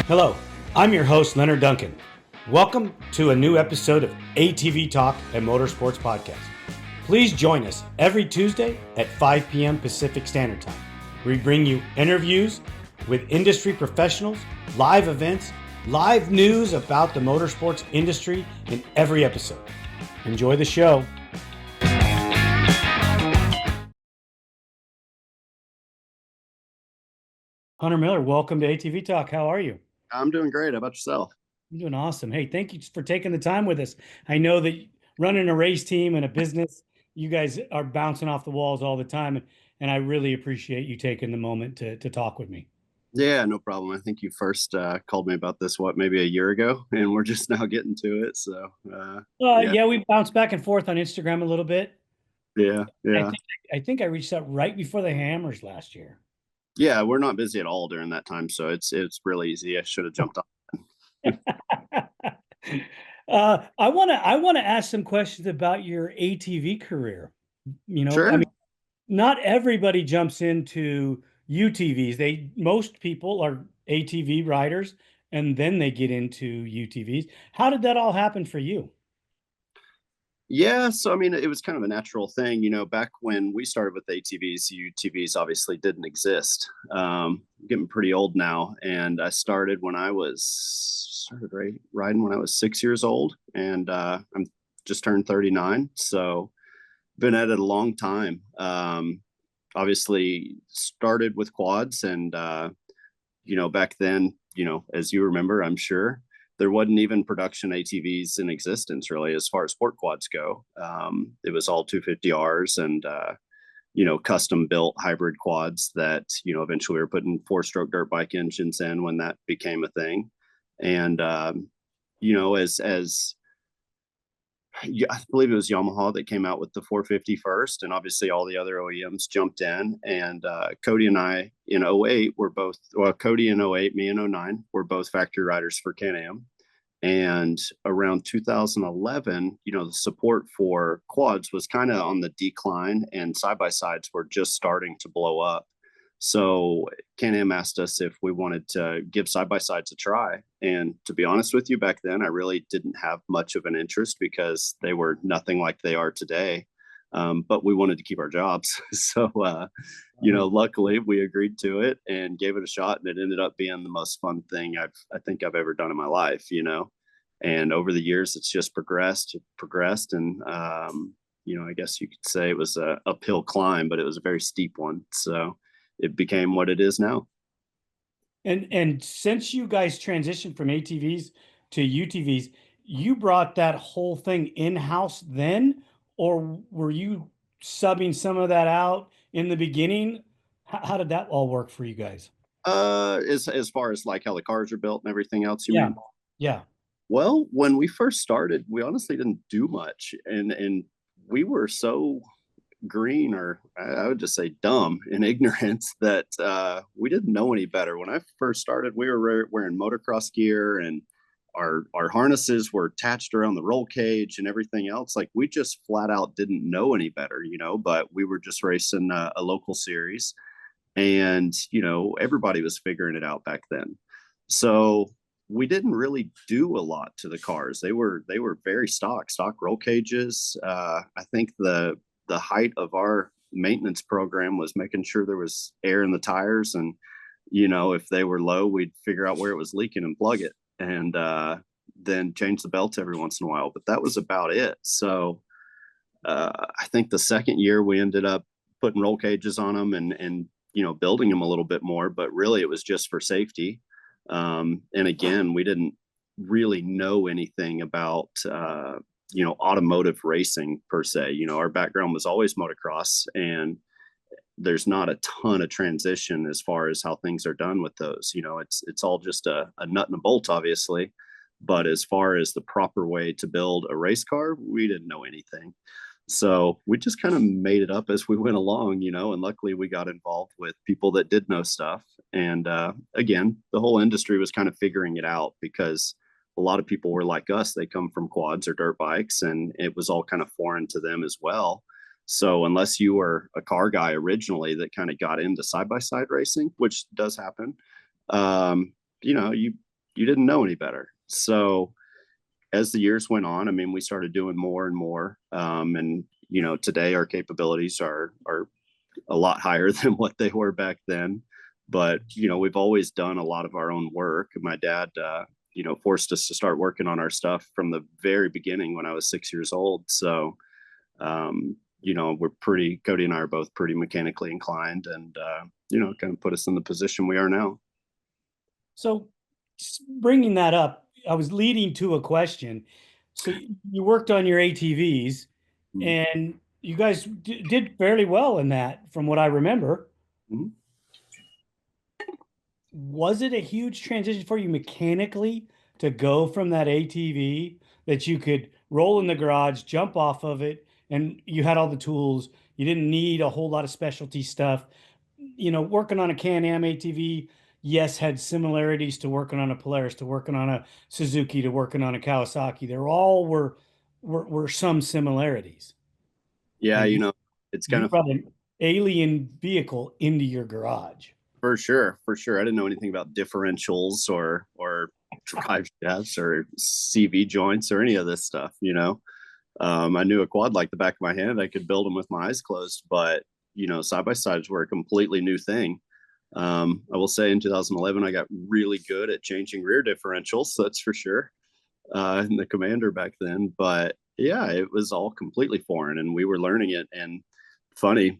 Hello, I'm your host, Leonard Duncan. Welcome to a new episode of ATV-TALK and Motorsports Podcast. Please join us every Tuesday at 5 p.m. Pacific Standard Time. We bring you interviews with industry professionals, live events, live news about the motorsports industry in every episode. Enjoy the show. Hunter Miller, welcome to ATV-TALK. How are you? I'm doing great. How about yourself? I'm doing awesome. Hey, thank you for taking the time with us. I know that running a race team and a business, you guys are bouncing off the walls all the time, and I really appreciate you taking the moment to talk with me. Yeah, no problem. I think you first called me about this, maybe a year ago, and we're just now getting to it. So, yeah, Yeah, we bounced back and forth on Instagram a little bit. yeah, I yeah, think I think I reached out right before the Hammers last year. yeah. We're not busy at all during that time, so it's really easy. I should have jumped on. I want to ask some questions about your ATV career. I Sure. mean, not everybody jumps into UTVs. Most people are ATV riders and then they get into UTVs. How did that all happen for you? Yeah, so I mean, it was kind of a natural thing, back when we started with ATVs, UTVs obviously didn't exist. I'm getting pretty old now, and I started when I was riding when I was 6 years old, and I'm just turned 39, so been at it a long time. Obviously started with quads, and back then, as you remember, I'm sure there wasn't even production ATVs in existence really as far as sport quads go. It was all 250Rs and custom built hybrid quads that eventually we were putting four-stroke dirt bike engines in when that became a thing. And as I believe it was Yamaha that came out with the 450 first, and obviously all the other OEMs jumped in. And Cody and I in '08 were both, well, Cody in '08, me in '09, were both factory riders for Can-Am. And around 2011, the support for quads was kind of on the decline, and side by sides were just starting to blow up. So Can-Am asked us if we wanted to give side by sides a try. And to be honest with you, back then I really didn't have much of an interest because they were nothing like they are today. But we wanted to keep our jobs. So, luckily we agreed to it and gave it a shot, and it ended up being the most fun thing I think I've ever done in my life. And over the years, it's just progressed. And, I guess you could say it was a uphill climb, but it was a very steep one. So it became what it is now. And since you guys transitioned from ATVs to UTVs, you brought that whole thing in-house then, or were you subbing some of that out in the beginning? How did that all work for you guys? As far as like how the cars are built and everything else, you Yeah. mean? Yeah. Well, when we first started, we honestly didn't do much, and we were so green, or I would just say dumb and ignorant, that we didn't know any better. When I first started, we were wearing motocross gear, and our harnesses were attached around the roll cage and everything else. Like, we just flat out didn't know any better, but we were just racing a local series, and everybody was figuring it out back then. So we didn't really do a lot to the cars. They were very stock roll cages. I think the height of our maintenance program was making sure there was air in the tires, and if they were low, we'd figure out where it was leaking and plug it, and then change the belts every once in a while. But that was about it. So I think the second year we ended up putting roll cages on them, and building them a little bit more, but really it was just for safety. And again, we didn't really know anything about automotive racing per se. Our background was always motocross, and there's not a ton of transition as far as how things are done with those. It's all just a nut and a bolt, obviously. But as far as the proper way to build a race car, we didn't know anything. So we just kind of made it up as we went along, and luckily we got involved with people that did know stuff. And again, the whole industry was kind of figuring it out, because a lot of people were like us. They come from quads or dirt bikes, and it was all kind of foreign to them as well. So unless you were a car guy originally that kind of got into side by side racing, which does happen, you you didn't know any better. So as the years went on, I mean, we started doing more and more. And, you know, today our capabilities are a lot higher than what they were back then. But, you know, we've always done a lot of our own work. My dad, you know, forced us to start working on our stuff from the very beginning when I was 6 years old. So, you know, Cody and I are both pretty mechanically inclined, and, you know, kind of put us in the position we are now. So bringing that up, I was leading to a question. So you worked on your ATVs and you guys did fairly well in that from what I remember. Mm-hmm. Was it a huge transition for you mechanically to go from that ATV that you could roll in the garage, jump off of it, and you had all the tools? You didn't need a whole lot of specialty stuff. You know, working on a Can-Am ATV, yes, had similarities to working on a Polaris, to working on a Suzuki, to working on a Kawasaki. There all were some similarities. Yeah, And you know, it's kind you of brought an alien vehicle into your garage. for sure, for sure. I didn't know anything about differentials or drive shafts or CV joints or any of this stuff. You know, I knew a quad like the back of my hand. I could build them with my eyes closed, but you know, side by sides were a completely new thing. I will say in 2011, I got really good at changing rear differentials. That's for sure. In the Commander back then, but yeah, it was all completely foreign, and we were learning it. And funny,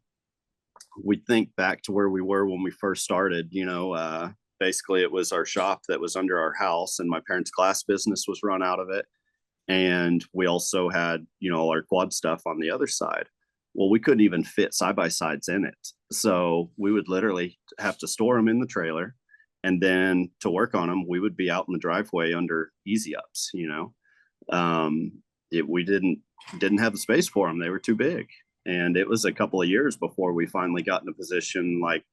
we think back to where we were when we first started. You know, basically, it was our shop that was under our house, and my parents' glass business was run out of it. And we also had, you know, our quad stuff on the other side. Well, we couldn't even fit side by sides in it. So we would literally have to store them in the trailer. And then to work on them, we would be out in the driveway under easy ups, you know. We didn't have the space for them. They were too big. And it was a couple of years before we finally got in a position like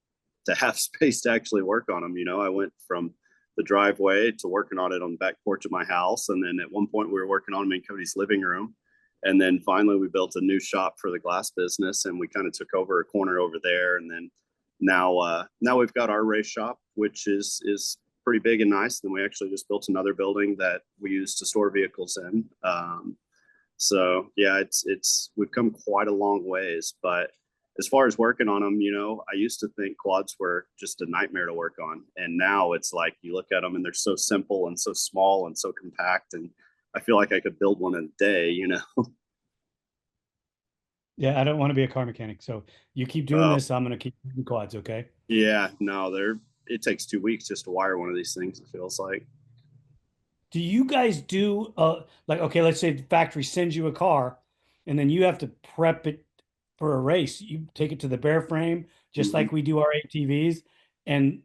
to have space to actually work on them. You know, I went from the driveway to working on it on the back porch of my house. And then at one point we were working on them in Cody's living room. And then finally we built a new shop for the glass business, and we kind of took over a corner over there. And then now we've got our race shop, which is pretty big and nice. Then we actually just built another building that we use to store vehicles in. So yeah, we've come quite a long ways. But as far as working on them, you know, I used to think quads were just a nightmare to work on, and now it's like you look at them and they're so simple and so small and so compact, and I feel like I could build one in a day, you know. Yeah, I don't want to be a car mechanic. So you keep doing Oh this, I'm going to keep doing quads, okay? yeah, no, it takes 2 weeks just to wire one of these things, it feels like. Do you guys do like okay, let's say the factory sends you a car and then you have to prep it for a race. You take it to the bare frame just Mm-hmm. like we do our ATVs, and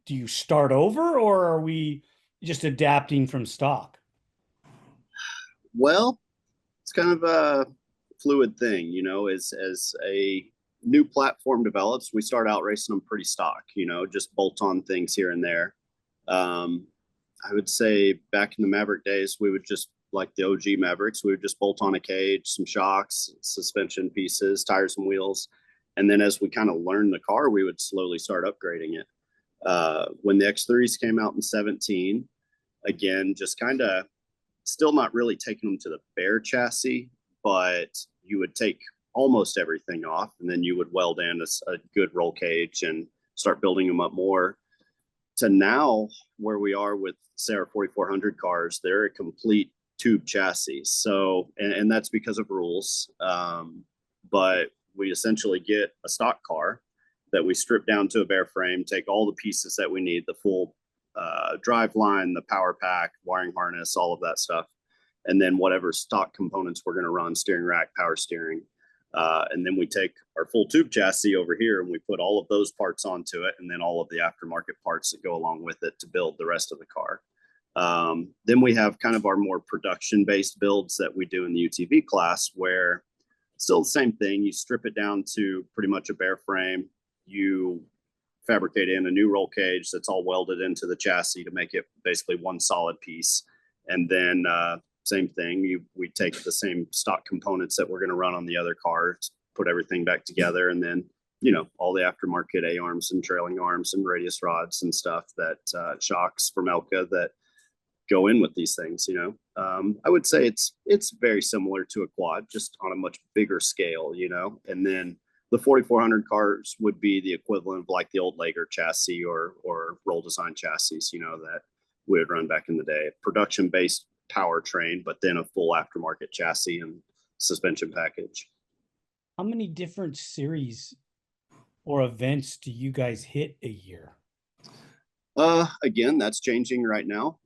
do you start over or are we just adapting from stock? Well, it's kind of a fluid thing, you know, as a new platform develops, we start out racing them pretty stock, you know, just bolt on things here and there. Um, I would say back in the Maverick days, we would just like the OG Mavericks, we would just bolt on a cage, some shocks, suspension pieces, tires and wheels. And then as we kind of learned the car, we would slowly start upgrading it. When the X3s came out in 17, again, just kind of still not really taking them to the bare chassis, but you would take almost everything off, and then you would weld in a good roll cage and start building them up more. To now, where we are with say our 4400 cars, they're a complete tube chassis. So, and that's because of rules. But we essentially get a stock car that we strip down to a bare frame, take all the pieces that we need, the full drive line, the power pack, wiring harness, all of that stuff. And then whatever stock components we're going to run, steering rack, power steering. And then we take our full tube chassis over here and we put all of those parts onto it, and then all of the aftermarket parts that go along with it to build the rest of the car. Then we have kind of our more production-based builds that we do in the UTV class, where still the same thing. You strip it down to pretty much a bare frame. You fabricate in a new roll cage that's all welded into the chassis to make it basically one solid piece. And then same thing, we take the same stock components that we're going to run on the other cars, put everything back together, and then, you know, all the aftermarket A-arms and trailing arms and radius rods and stuff that shocks from Elka that go in with these things. I would say it's very similar to a quad, just on a much bigger scale. And then the 4400 cars would be the equivalent of like the old Lager chassis or roll design chassis, that we would run back in the day. Production based powertrain, but then a full aftermarket chassis and suspension package. How many different series or events do you guys hit a year? Again, that's changing right now.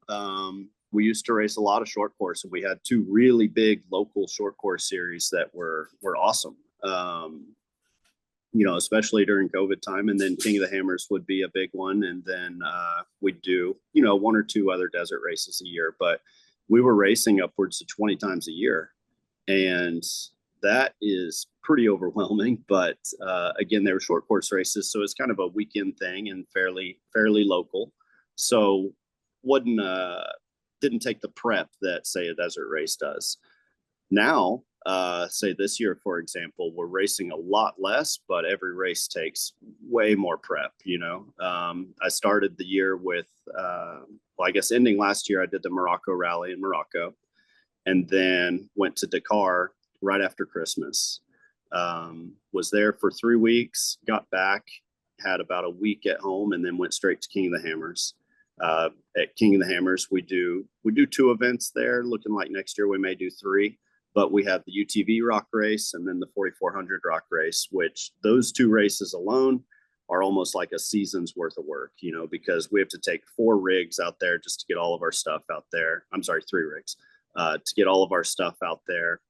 We used to race a lot of short course, and we had two really big local short course series that were awesome. Especially during COVID time, and then King of the Hammers would be a big one. And then we'd do, one or two other desert races a year, but we were racing upwards of 20 times a year. And that is pretty overwhelming, but again, they were short course races. So it's kind of a weekend thing and fairly local. So didn't take the prep that say a desert race does. Now, say this year, for example, we're racing a lot less, but every race takes way more prep. I started the year with, I guess ending last year, I did the Morocco rally in Morocco, and then went to Dakar right after Christmas. Was there for 3 weeks, got back, had about a week at home, and then went straight to King of the Hammers. At King of the Hammers, we do 2 events there. Looking like next year we may do 3. But we have the UTV rock race and then the 4400 rock race, which those 2 races alone are almost like a season's worth of work, because we have to take 4 rigs out there just to get all of our stuff out there. I'm sorry, 3 rigs to get all of our stuff out there.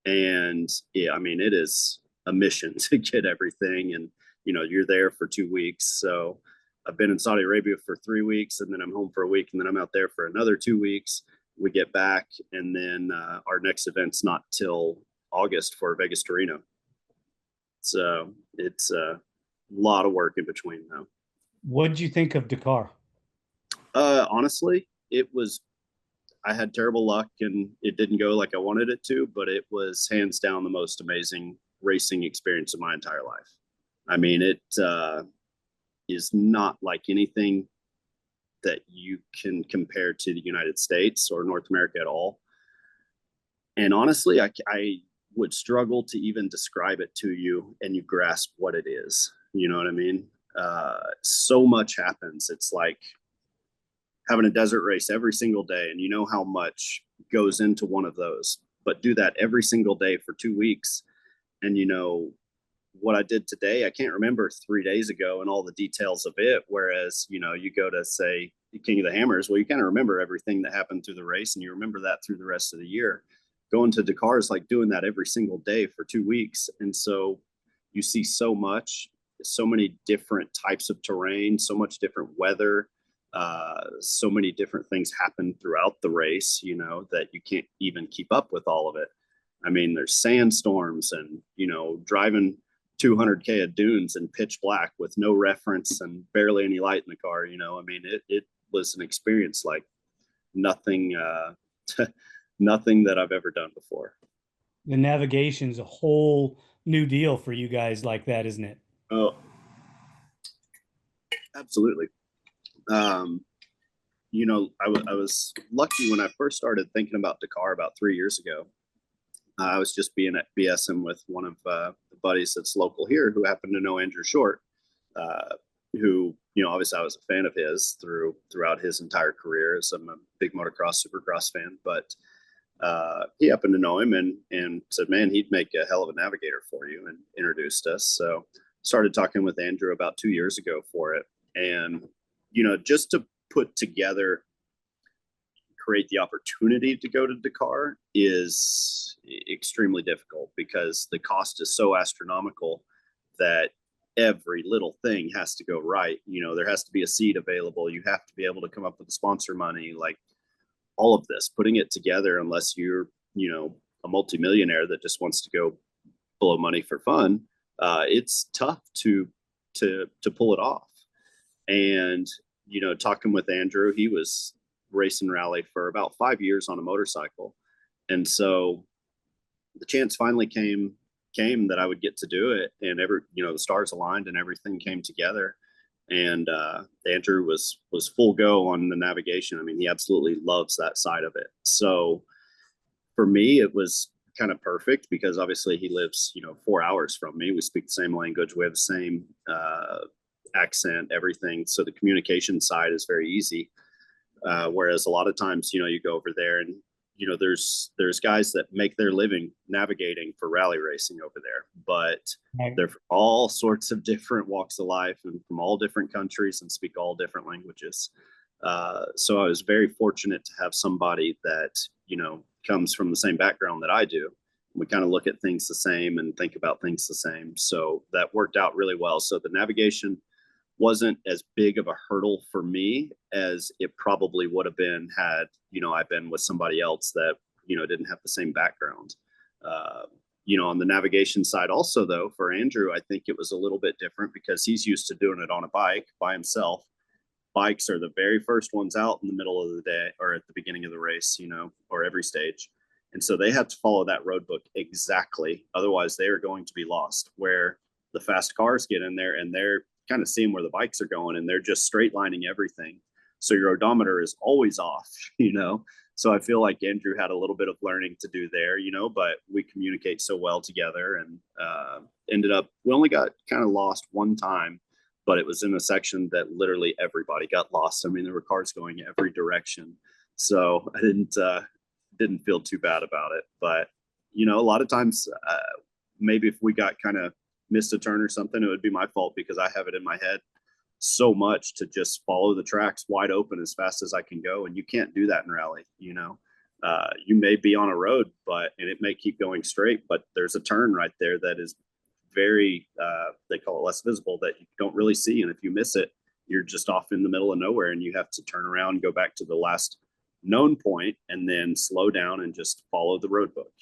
And yeah, I mean, it is a mission to get everything. And, you're there for 2 weeks. So I've been in Saudi Arabia for 3 weeks, and then I'm home for a week, and then I'm out there for another 2 weeks. We get back, and then our next event's not till August for Vegas to Reno. So it's a lot of work in between though. What did you think of Dakar? Honestly, I had terrible luck and it didn't go like I wanted it to, but it was hands down the most amazing racing experience of my entire life. I mean, it is not like anything that you can compare to the United States or North America at all. And honestly, I would struggle to even describe it to you and you grasp what it is. You know what I mean? So much happens. It's like having a desert race every single day, and you know how much goes into one of those, but do that every single day for 2 weeks. And what I did today, I can't remember 3 days ago and all the details of it. Whereas, you go to say King of the Hammers, well, you kind of remember everything that happened through the race, and you remember that through the rest of the year. Going to Dakar is like doing that every single day for 2 weeks. And so you see so much, so many different types of terrain, so much different weather, so many different things happen throughout the race, that you can't even keep up with all of it. I mean, there's sandstorms and, driving 200K of dunes in pitch black with no reference and barely any light in the car. I mean, it was an experience like nothing, nothing that I've ever done before. The navigation's a whole new deal for you guys like that, isn't it? Oh, absolutely. I was lucky when I first started thinking about Dakar about 3 years ago. I was just being at BSing with one of the buddies that's local here who happened to know Andrew Short, who, obviously I was a fan of his throughout his entire career, as I'm a big motocross, supercross fan, but he happened to know him and said, man, he'd make a hell of a navigator for you, and introduced us. So started talking with Andrew about 2 years ago for it. And, just to put together, create the opportunity to go to Dakar is extremely difficult because the cost is so astronomical that every little thing has to go right. There has to be a seat available. You have to be able to come up with the sponsor money, like all of this, putting it together, unless you're, a multimillionaire that just wants to go blow money for fun. It's tough to pull it off. And, talking with Andrew, he was racing rally for about 5 years on a motorcycle. And so the chance finally came that I would get to do it, and the stars aligned and everything came together. and Andrew was full go on the navigation. I mean, he absolutely loves that side of it. So for me, it was kind of perfect because obviously he lives, 4 hours from me. We speak the same language. We have the same accent, everything. So the communication side is very easy. Whereas a lot of times, you go over there and, there's guys that make their living navigating for rally racing over there, but they're from all sorts of different walks of life and from all different countries and speak all different languages. So I was very fortunate to have somebody that, comes from the same background that I do. We kind of look at things the same and think about things the same. So that worked out really well. So the navigation wasn't as big of a hurdle for me as it probably would have been had, I've been with somebody else that, didn't have the same background. On the navigation side also, though, for Andrew, I think it was a little bit different because he's used to doing it on a bike by himself. Bikes are the very first ones out in the middle of the day or at the beginning of the race, or every stage. And so they have to follow that road book exactly. Otherwise, they are going to be lost. Where the fast cars get in there and they're kind of seeing where the bikes are going and they're just straight lining everything. So your odometer is always off, So I feel like Andrew had a little bit of learning to do there, but we communicate so well together and we only got kind of lost one time, but it was in a section that literally everybody got lost. I mean, there were cars going every direction. So I didn't feel too bad about it. But, a lot of times, maybe if we got kind of missed a turn or something, it would be my fault because I have it in my head so much to just follow the tracks wide open as fast as I can go. And you can't do that in rally, you may be on a road, and it may keep going straight, but there's a turn right there that is very, they call it less visible, that you don't really see. And if you miss it, you're just off in the middle of nowhere and you have to turn around and go back to the last known point and then slow down and just follow the road book,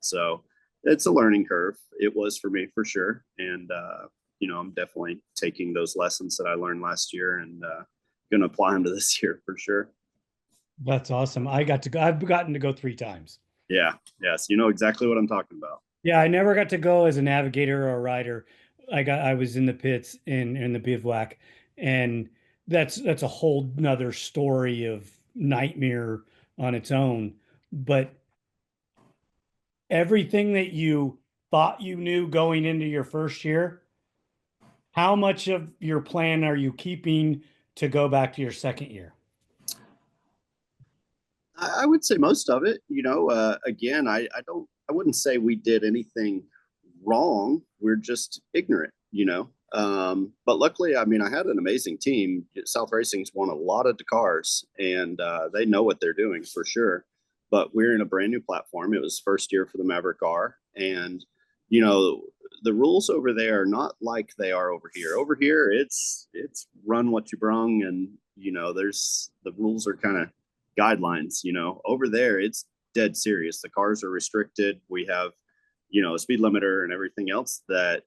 So it's a learning curve. It was for me for sure. And, I'm definitely taking those lessons that I learned last year and going to apply them to this year for sure. That's awesome. I've gotten to go 3 times. Yeah. Yes. You know exactly what I'm talking about. Yeah. I never got to go as a navigator or a rider. I was in the pits in the bivouac, and that's a whole nother story of nightmare on its own. But everything that you thought you knew going into your first year, how much of your plan are you keeping to go back to your second year? I would say most of it, again, I wouldn't say we did anything wrong. We're just ignorant, but luckily, I mean, I had an amazing team. South Racing's won a lot of Dakars and they know what they're doing for sure. But we're in a brand new platform. It was first year for the Maverick R. And, the rules over there are not like they are over here. Over here, it's run what you brung. And, there's the rules are kind of guidelines, over there, it's dead serious. The cars are restricted. We have, a speed limiter and everything else that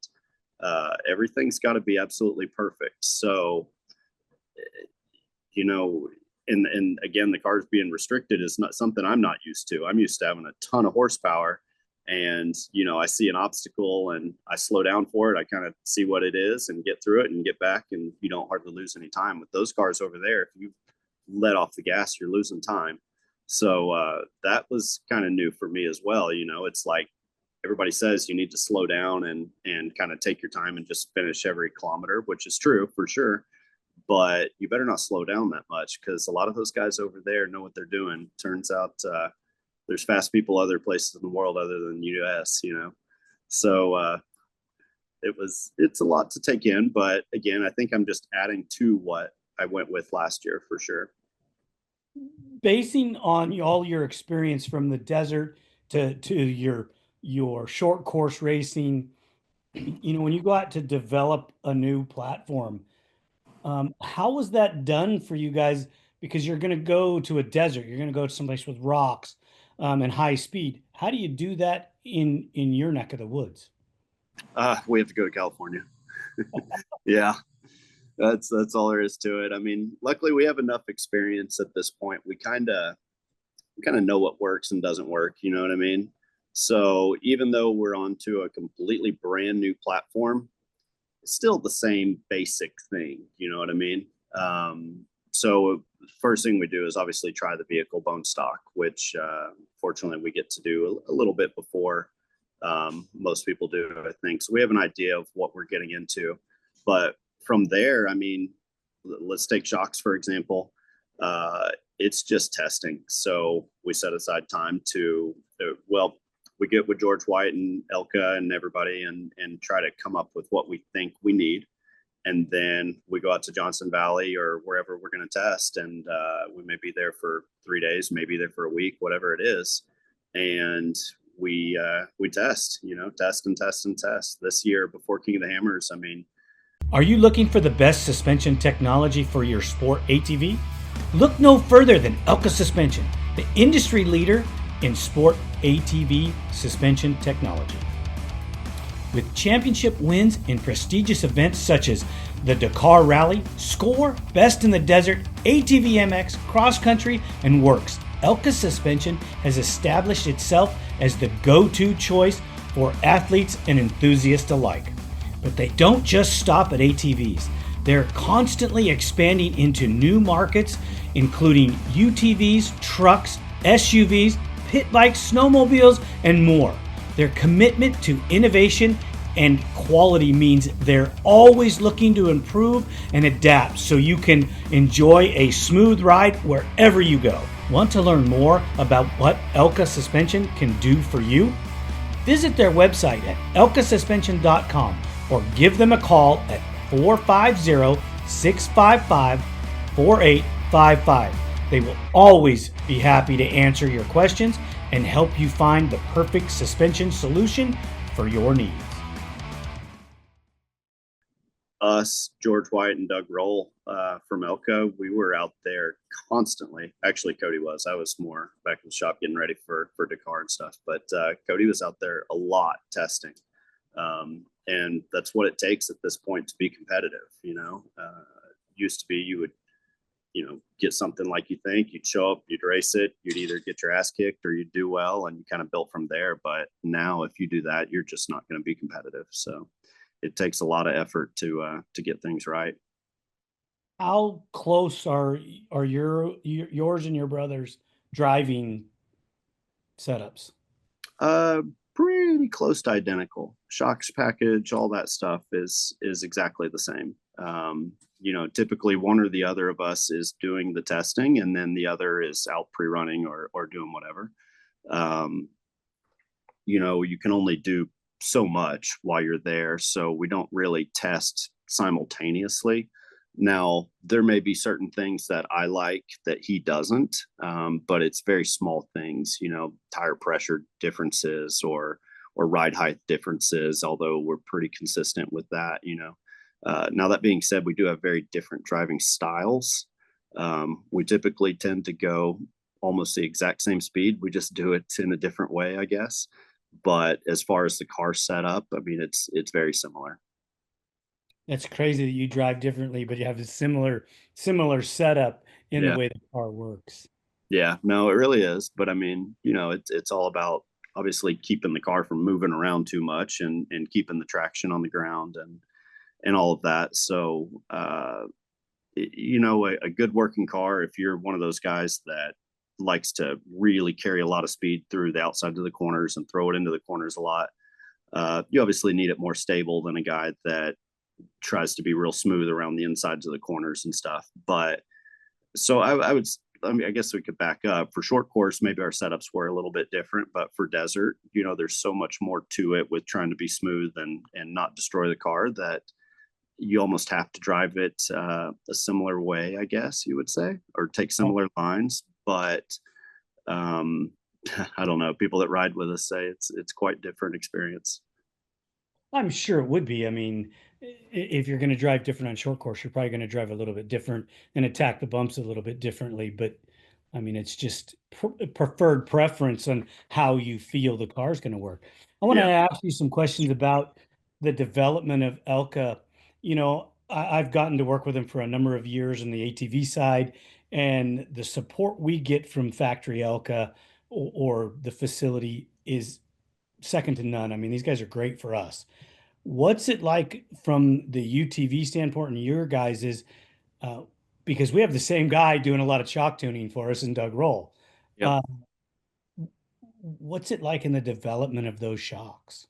everything's got to be absolutely perfect. So, and again, the cars being restricted is not something I'm not used to. I'm used to having a ton of horsepower and, I see an obstacle and I slow down for it. I kind of see what it is and get through it and get back, and you don't hardly lose any time with those cars over there. If you let off the gas, you're losing time. So that was kind of new for me as well. It's like everybody says you need to slow down and kind of take your time and just finish every kilometer, which is true for sure. But you better not slow down that much because a lot of those guys over there know what they're doing. Turns out there's fast people other places in the world other than US, So it's a lot to take in. But again, I think I'm just adding to what I went with last year for sure. Basing on all your experience from the desert to your short course racing, when you go out to develop a new platform, how was that done for you guys? Because you're going to go to a desert, you're going to go to someplace with rocks and high speed. How do you do that in your neck of the woods? We have to go to California. Yeah. That's all there is to it. I mean, luckily we have enough experience at this point. We kind of know what works and doesn't work. You know what I mean? So even though we're onto a completely brand new platform, still the same basic thing. You know what I mean? So first thing we do is obviously try the vehicle bone stock, which fortunately we get to do a little bit before most people do, I think. So we have an idea of what we're getting into. But from there, I mean, let's take shocks, for example. It's just testing. So we set aside time to, well, we get with George White and Elka and everybody and try to come up with what we think we need. And then we go out to Johnson Valley or wherever we're going to test. And we may be there for 3 days, maybe there for a week, whatever it is. And we test, test and test and test. This year before King of the Hammers, I mean, Are you looking for the best suspension technology for your sport ATV? Look no further than Elka Suspension, the industry leader in sport ATV suspension technology. With championship wins in prestigious events such as the Dakar Rally, Score, Best in the Desert, ATV MX, Cross Country, and Works, Elka Suspension has established itself as the go-to choice for athletes and enthusiasts alike. But they don't just stop at ATVs. They're constantly expanding into new markets, including UTVs, trucks, SUVs, pit bikes, snowmobiles, and more. Their commitment to innovation and quality means they're always looking to improve and adapt so you can enjoy a smooth ride wherever you go. Want to learn more about what Elka Suspension can do for you? Visit their website at elkasuspension.com or give them a call at 450-655-4855. They will always be happy to answer your questions and help you find the perfect suspension solution for your needs. Us, George White and Doug Roll from Elko, we were out there constantly. Actually, Cody was. I was more back in the shop getting ready for Dakar and stuff. But Cody was out there a lot testing. And that's what it takes at this point to be competitive. Used to be you would, get something like you think, you'd show up, you'd race it, you'd either get your ass kicked or you'd do well, and you kind of built from there. But now if you do that, you're just not going to be competitive. So it takes a lot of effort to get things right. How close are yours and your brothers driving setups? Pretty close to identical. Shocks package, all that stuff is exactly the same. Typically one or the other of us is doing the testing, and then the other is out pre-running or doing whatever. You can only do so much while you're there, so we don't really test simultaneously. Now, there may be certain things that I like that he doesn't, but it's very small things, tire pressure differences or ride height differences, although we're pretty consistent with that. Now, that being said, we do have very different driving styles. We typically tend to go almost the exact same speed. We just do it in a different way, I guess. But as far as the car setup, I mean, it's very similar. It's crazy that you drive differently, but you have a similar setup in the Yeah. way the car works. Yeah, no, it really is. But I mean, it's all about obviously keeping the car from moving around too much and keeping the traction on the ground and all of that. So, a good working car, if you're one of those guys that likes to really carry a lot of speed through the outside of the corners and throw it into the corners a lot, you obviously need it more stable than a guy that tries to be real smooth around the insides of the corners and stuff. But so I guess we could back up for short course. Maybe our setups were a little bit different, but for desert, there's so much more to it with trying to be smooth and not destroy the car that you almost have to drive it a similar way, I guess you would say, or take similar lines. But I don't know. People that ride with us say it's quite different experience. I'm sure it would be. I mean, if you're going to drive different on short course, you're probably going to drive a little bit different and attack the bumps a little bit differently. But I mean, it's just preferred preference on how you feel the car is going to work. I want to Yeah. ask you some questions about the development of Elka. I've gotten to work with them for a number of years on the ATV side, and the support we get from Factory Elka or the facility is second to none. I mean, these guys are great for us. What's it like from the UTV standpoint and your guys is uh, because we have the same guy doing a lot of chalk tuning for us and Doug Roll. Yep. Uh, what's it like in the development of those shocks?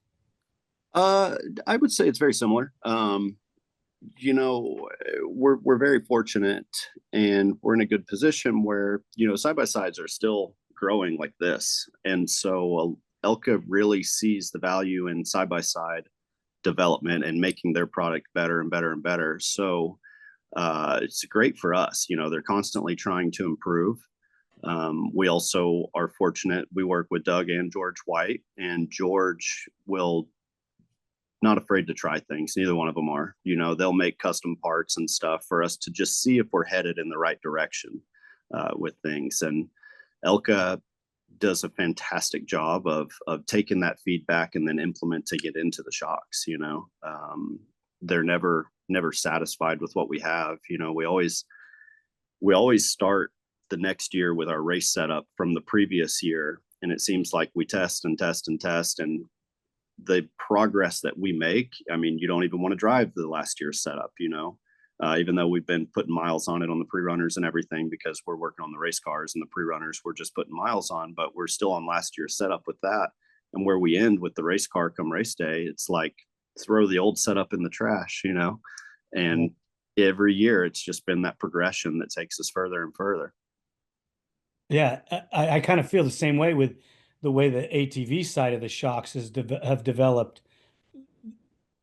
Uh, I would say it's very similar. You know, we're very fortunate, and we're in a good position where side by sides are still growing like this, and so Elka really sees the value in side by side development and making their product better and better and better. So it's great for us. They're constantly trying to improve. We also are fortunate. We work with Doug and George White, and George will not afraid to try things. Neither one of them are. They'll make custom parts and stuff for us to just see if we're headed in the right direction with things. And Elka does a fantastic job of taking that feedback and then implementing it into the shocks. They're never satisfied with what we have. We always start the next year with our race setup from the previous year, and it seems like we test and test and test, and the progress that we make, I mean, you don't even want to drive the last year's setup, even though we've been putting miles on it on the pre-runners and everything, because we're working on the race cars, and the pre-runners we're just putting miles on, but we're still on last year's setup with that. And where we end with the race car come race day, it's like throw the old setup in the trash, and every year it's just been that progression that takes us further and further. Yeah, I kind of feel the same way with the way the ATV side of the shocks have developed.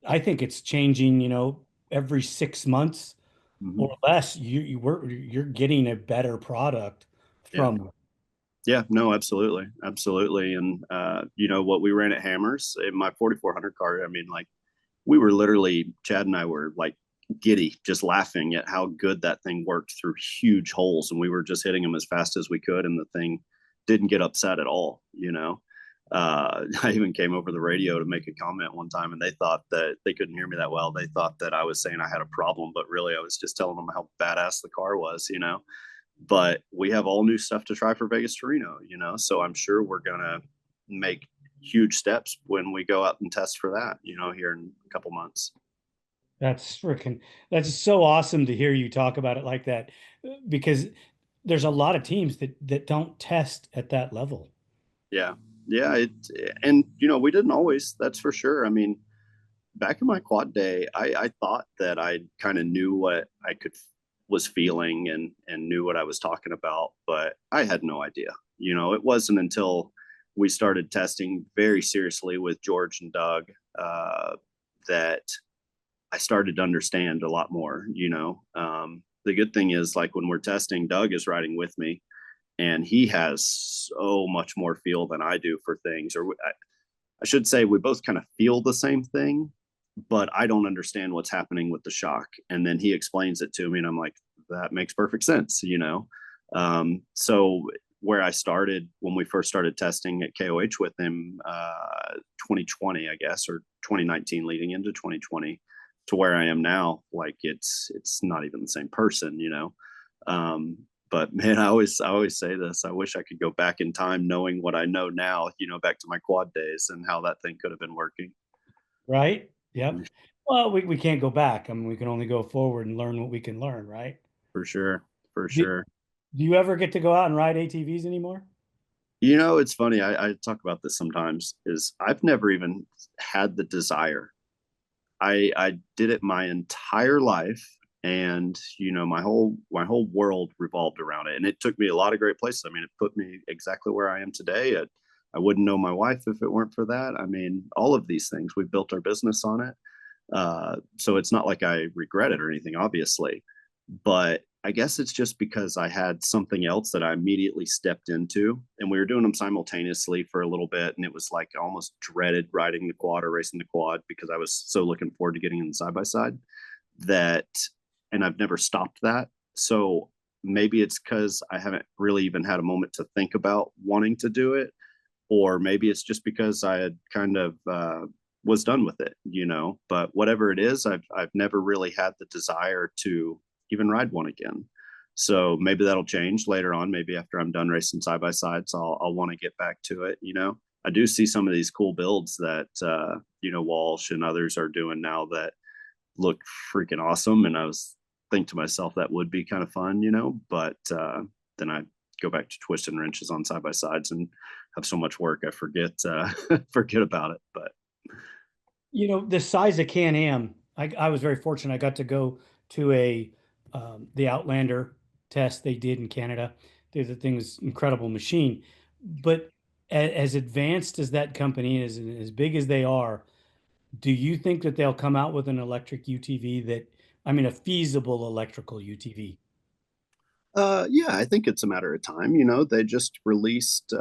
I think it's changing, every 6 months Mm-hmm. or less. You're getting a better product Yeah. from. Yeah, no, absolutely. Absolutely. And, what we ran at Hammers in my 4400 car, I mean, like, we were literally, Chad and I were like giddy, just laughing at how good that thing worked through huge holes. And we were just hitting them as fast as we could. And the thing didn't get upset at all. I even came over the radio to make a comment one time, and they thought that they couldn't hear me that well. They thought that I was saying I had a problem, but really I was just telling them how badass the car was. But we have all new stuff to try for Vegas to Reno. So I'm sure we're going to make huge steps when we go out and test for that, here in a couple months. That's so awesome to hear you talk about it like that, because there's a lot of teams that don't test at that level. Yeah. Yeah. And, we didn't always, that's for sure. I mean, back in my quad day, I thought that I kind of knew what I was feeling and knew what I was talking about, but I had no idea. It wasn't until we started testing very seriously with George and Doug that I started to understand a lot more. The good thing is, like, when we're testing, Doug is riding with me, and he has so much more feel than I do for things. Or I should say, we both kind of feel the same thing, but I don't understand what's happening with the shock. And then he explains it to me, and I'm like, that makes perfect sense. So where I started when we first started testing at KOH with him, 2020, I guess, or 2019 leading into 2020, to where I am now, like, it's not even the same person. But man, I always say this. I wish I could go back in time knowing what I know now, back to my quad days and how that thing could have been working. Right? Yep. Well, we can't go back. I mean, we can only go forward and learn what we can learn, right? For sure. For Do, sure. do you ever get to go out and ride ATVs anymore? It's funny. I talk about this sometimes. Is I've never even had the desire. I did it my entire life, and my whole world revolved around it. And it took me a lot of great places. I mean, it put me exactly where I am today. I wouldn't know my wife if it weren't for that. I mean, all of these things, we've built our business on it. So it's not like I regret it or anything, obviously. But I guess it's just because I had something else that I immediately stepped into, and we were doing them simultaneously for a little bit. And it was like I almost dreaded riding the quad or racing the quad because I was so looking forward to getting in the side by side that, and I've never stopped that. So maybe it's because I haven't really even had a moment to think about wanting to do it, or maybe it's just because I had kind of was done with it. But whatever it is, I've never really had the desire to even ride one again. So maybe that'll change later on. Maybe after I'm done racing side by sides, I'll want to get back to it. I do see some of these cool builds that Walsh and others are doing now that look freaking awesome. And I was think to myself that would be kind of fun, but then I go back to twisting wrenches on side by sides and have so much work I forget forget about it. But The size of Can-Am, I was very fortunate. I got to go to the Outlander test they did in Canada. The thing's incredible machine. But as advanced as that company is and as big as they are, do you think that they'll come out with an electric UTV a feasible electrical UTV? yeah, I think it's a matter of time. They just released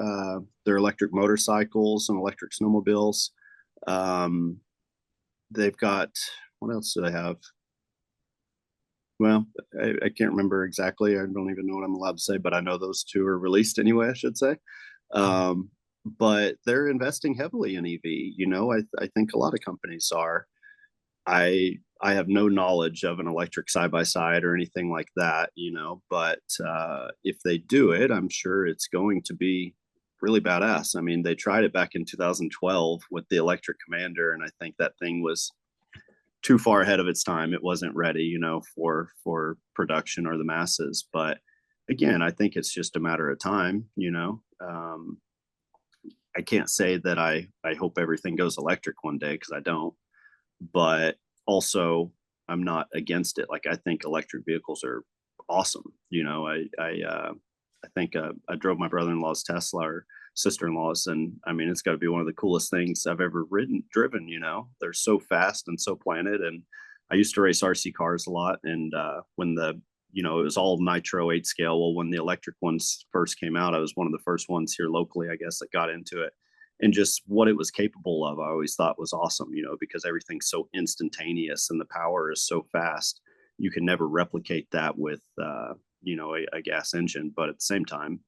their electric motorcycles and electric snowmobiles. Um, they've got, what else do they have? Well, I can't remember exactly. I don't even know what I'm allowed to say, but I know those two are released anyway, I should say. Um, but they're investing heavily in EV. I think a lot of companies are. I have no knowledge of an electric side by side or anything like that, but if they do it, I'm sure it's going to be really badass. I mean, they tried it back in 2012 with the electric Commander, and I think that thing was too far ahead of its time. It wasn't ready, for production or the masses. But again, I think it's just a matter of time. I can't say that I hope everything goes electric one day because I don't, but also I'm not against it. Like I think electric vehicles are awesome. I think I drove my brother-in-law's Tesla or sister-in-law's, and I mean it's got to be one of the coolest things I've ever driven. They're so fast and so planted. And I used to race RC cars a lot, and when it was all nitro 8 scale. Well, when the electric ones first came out, I was one of the first ones here locally, I guess, that got into it. And just what it was capable of, I always thought was awesome, because everything's so instantaneous and the power is so fast. You can never replicate that with, a gas engine. But at the same time,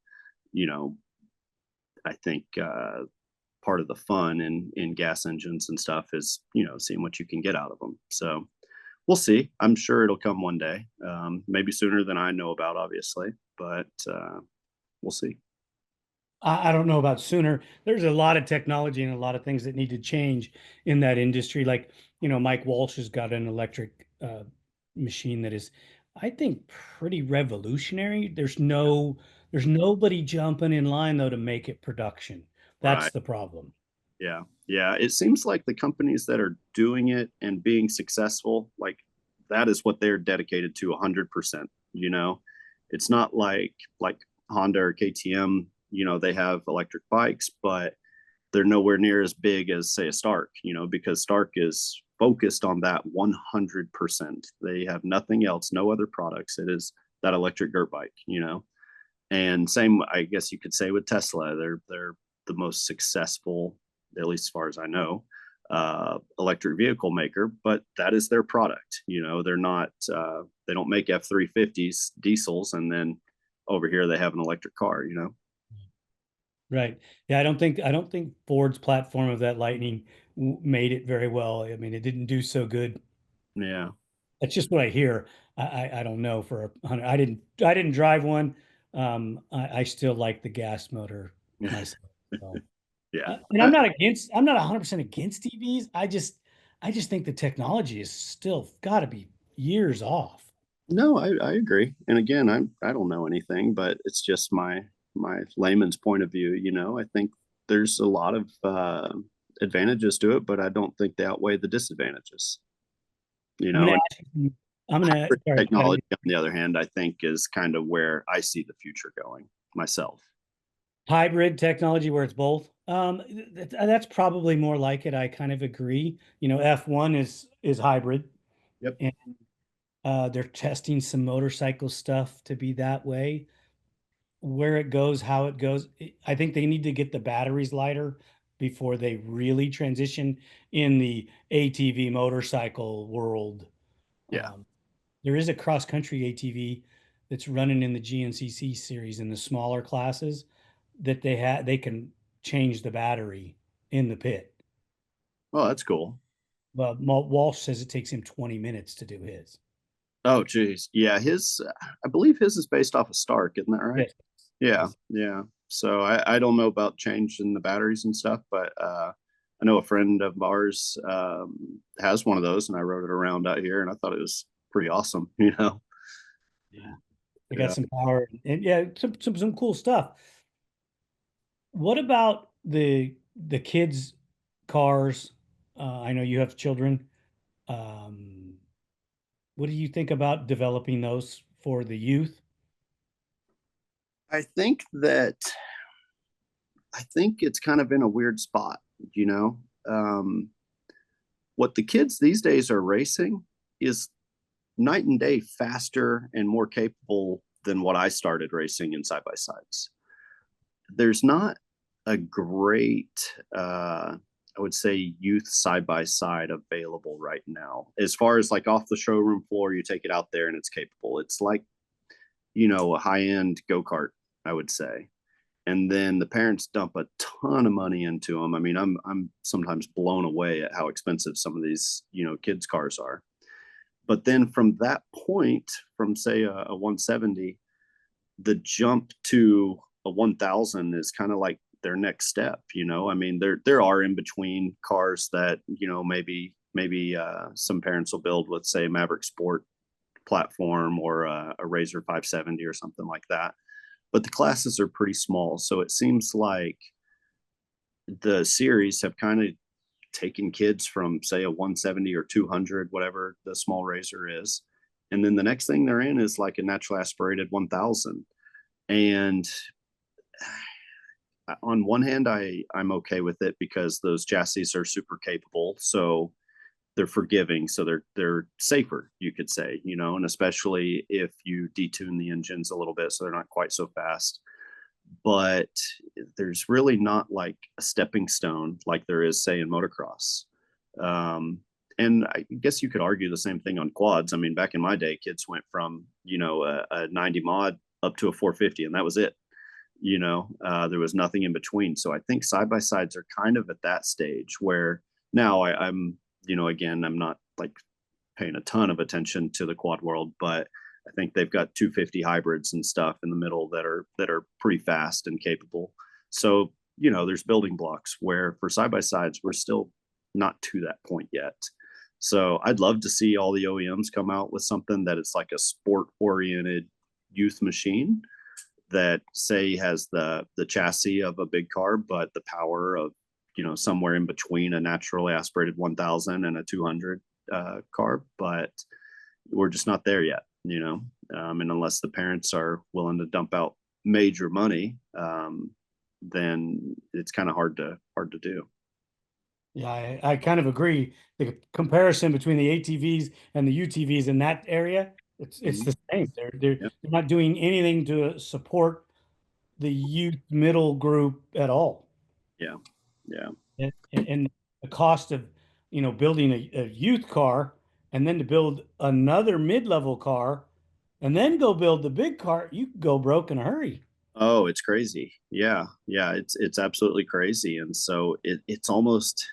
I think part of the fun in gas engines and stuff is, seeing what you can get out of them. So we'll see. I'm sure it'll come one day, maybe sooner than I know about, obviously, but we'll see. I don't know about sooner. There's a lot of technology and a lot of things that need to change in that industry. Like, Mike Walsh has got an electric machine that is, I think, pretty revolutionary. There's nobody jumping in line though to make it production. That's Right. the problem. Yeah. Yeah. It seems like the companies that are doing it and being successful, like that is what they're dedicated to 100%. It's not like Honda or KTM, they have electric bikes, but they're nowhere near as big as say a Stark, because Stark is focused on that 100%. They have nothing else, no other products. It is that electric dirt bike, and same, I guess you could say with Tesla, they're the most successful, at least as far as I know, electric vehicle maker, but that is their product. They're not, they don't make F-350s diesels and then over here they have an electric car. Right. Yeah, I don't think Ford's platform of that Lightning made it very well. I mean, it didn't do so good. Yeah. That's just what I hear. I don't know for 100. I didn't drive one. I still like the gas motor myself. So, Yeah. and I'm not 100% against EVs. I just think the technology is still got to be years off. No, I agree. And again, I don't know anything, but it's just my layman's point of view. I think there's a lot of advantages to it, but I don't think they outweigh the disadvantages. I'm gonna And ask you, I'm gonna sorry, technology, on the other hand, I think is kind of where I see the future going myself. hybrid technology where it's both. That's probably more like it. I kind of agree. F1 is hybrid, Yep. and they're testing some motorcycle stuff to be that way. Where it goes, how it goes, I think they need to get the batteries lighter before they really transition in the ATV motorcycle world. Yeah. Um, there is a cross country ATV that's running in the GNCC series in the smaller classes that they can change the battery in the pit. Oh, that's cool. But Walsh says it takes him 20 minutes to do his. Oh, geez. Yeah. I believe his is based off of Stark. Isn't that right? Yes. Yeah. Yes. Yeah. So I don't know about changing the batteries and stuff, but I know a friend of ours has one of those, and I rode it around out here, and I thought it was pretty awesome. Yeah. They got Yeah. some power and yeah, some cool stuff. What about the kids' cars? I know you have children. Um, what do you think about developing those for the youth? I think that I think it's kind of in a weird spot, you know. Um, what the kids these days are racing is night and day faster and more capable than what I started racing in side by sides. There's not a great, I would say, youth side by side available right now. As far as like off the showroom floor, you take it out there and it's capable. It's like, a high end go kart, I would say. And then the parents dump a ton of money into them. I mean, I'm sometimes blown away at how expensive some of these kids cars are. But then from that point, from say a 170, the jump to a 1000 is kind of like their next step. I mean, there are in between cars that maybe some parents will build with, say, Maverick Sport platform or a Razor 570 or something like that, but the classes are pretty small. So it seems like the series have kind of taken kids from, say, a 170 or 200, whatever the small Razor is. And then the next thing they're in is like a natural aspirated 1000. And on one hand, I'm okay with it because those chassis are super capable. So they're forgiving, so they're safer, you could say, and especially if you detune the engines a little bit so they're not quite so fast. But there's really not like a stepping stone like there is, say, in motocross. Um, and I guess you could argue the same thing on quads. I mean, back in my day, kids went from a 90 mod up to a 450, and that was it. There was nothing in between. So I think side by sides are kind of at that stage where now I'm again, I'm not like paying a ton of attention to the quad world, but I think they've got 250 hybrids and stuff in the middle that are pretty fast and capable. So there's building blocks where for side by sides we're still not to that point yet. So I'd love to see all the OEMs come out with something that it's like a sport oriented youth machine that, say, has the chassis of a big car, but the power of somewhere in between a naturally aspirated 1000 and a 200 car. But we're just not there yet, and unless the parents are willing to dump out major money, then it's kind of hard to do. Yeah, I kind of agree. The comparison between the ATVs and the UTVs in that area, it's Mm-hmm. the same. They're Yep. they're not doing anything to support the youth middle group at all. Yeah. Yeah. And the cost of, building a youth car and then to build another mid-level car and then go build the big car, you could go broke in a hurry. Oh, it's crazy. Yeah. Yeah. It's absolutely crazy. And so it's almost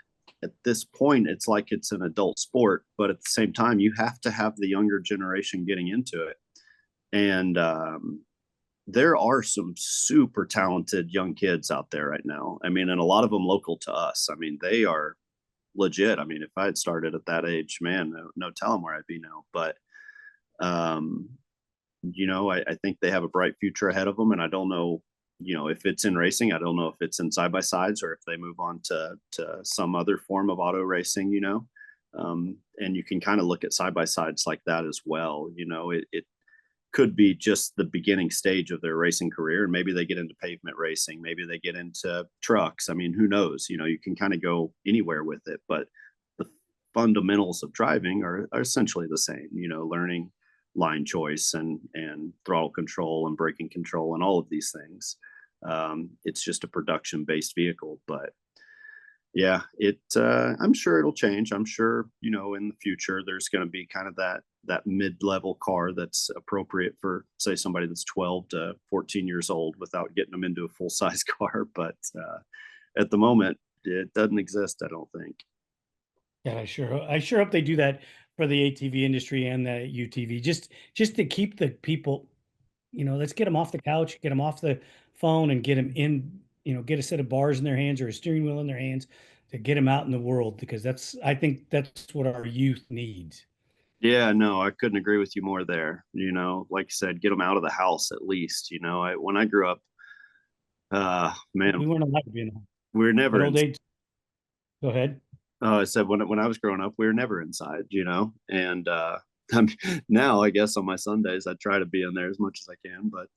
at this point, it's like it's an adult sport, but at the same time, you have to have the younger generation getting into it. And there are some super talented young kids out there right now. I mean, and a lot of them local to us. I mean, they are legit. I mean, if I had started at that age, man, no telling where I'd be now. But um, I think they have a bright future ahead of them. And I don't know, if it's in racing. I don't know if it's in side by sides or if they move on to some other form of auto racing. And you can kind of look at side by sides like that as well. It could be just the beginning stage of their racing career, and maybe they get into pavement racing, maybe they get into trucks. I mean, who knows? You can kind of go anywhere with it, but the fundamentals of driving are essentially the same. Learning line choice and throttle control and braking control and all of these things. It's just a production based vehicle, but yeah, I'm sure it'll change. I'm sure in the future there's going to be kind of that mid-level car that's appropriate for, say, somebody that's 12 to 14 years old without getting them into a full-size car. But at the moment it doesn't exist, I don't think. Yeah, I sure hope they do that for the ATV industry and the UTV, just to keep the people, let's get them off the couch, get them off phone and get them in, get a set of bars in their hands or a steering wheel in their hands to get them out in the world, because I think that's what our youth needs. Yeah, no, I couldn't agree with you more there. Like you said, get them out of the house at least. When I grew up, man, We weren't allowed to be in the house. we were But never in. old age, go ahead. I said when I was growing up, we were never inside. And now I guess on my Sundays I try to be in there as much as I can. But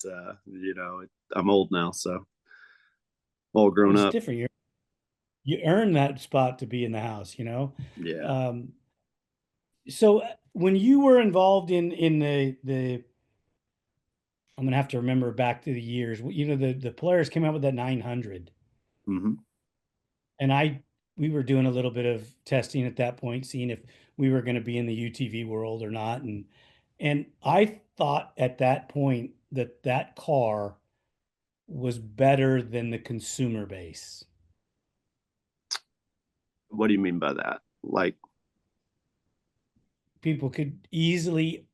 I'm old now, so all Well, grown it's up. different. You earn that spot to be in the house. Yeah. Um, so when you were involved in the I'm gonna have to remember back to the years. The Polaris came out with that 900, Hmm. and we were doing a little bit of testing at that point, seeing if we were going to be in the UTV world or not, and I thought at that point that that car was better than the consumer base. What do you mean by that? Like, People could easily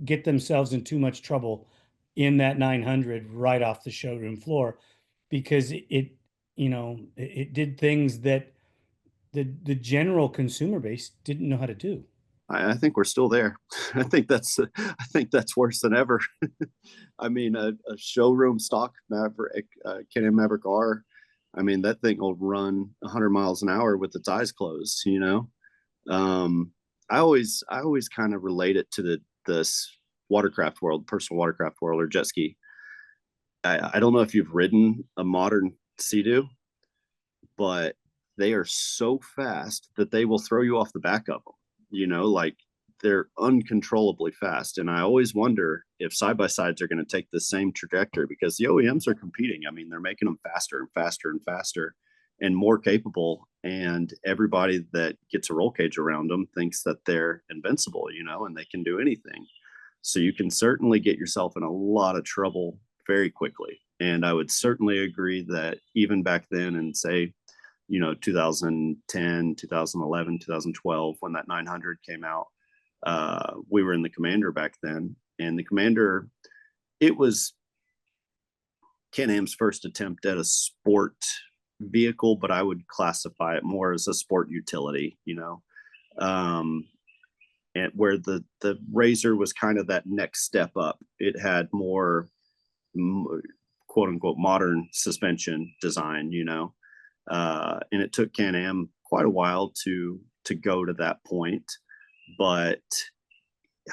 get themselves in too much trouble in that 900 right off the showroom floor, because it did things that the general consumer base didn't know how to do. I think we're still there. I think that's worse than ever. I mean, a showroom stock Maverick, Can-Am Maverick R. I mean, that thing will run 100 miles an hour with its eyes closed. Um, I always kind of relate it to this watercraft world, personal watercraft world, or jet ski. I don't know if you've ridden a modern Sea-Doo, but they are so fast that they will throw you off the back of them. Like they're uncontrollably fast. And I always wonder if side by sides are going to take the same trajectory, because the OEMs are competing. I mean, they're making them faster and faster and faster and more capable. And everybody that gets a roll cage around them thinks that they're invincible, and they can do anything. So you can certainly get yourself in a lot of trouble very quickly. And I would certainly agree that even back then, and say, 2010, 2011, 2012, when that 900 came out, we were in the Commander back then. And the Commander, it was Can-Am's first attempt at a sport vehicle, but I would classify it more as a sport utility, and where the Razor was kind of that next step up. It had more quote unquote modern suspension design, and it took Can-Am quite a while to go to that point. But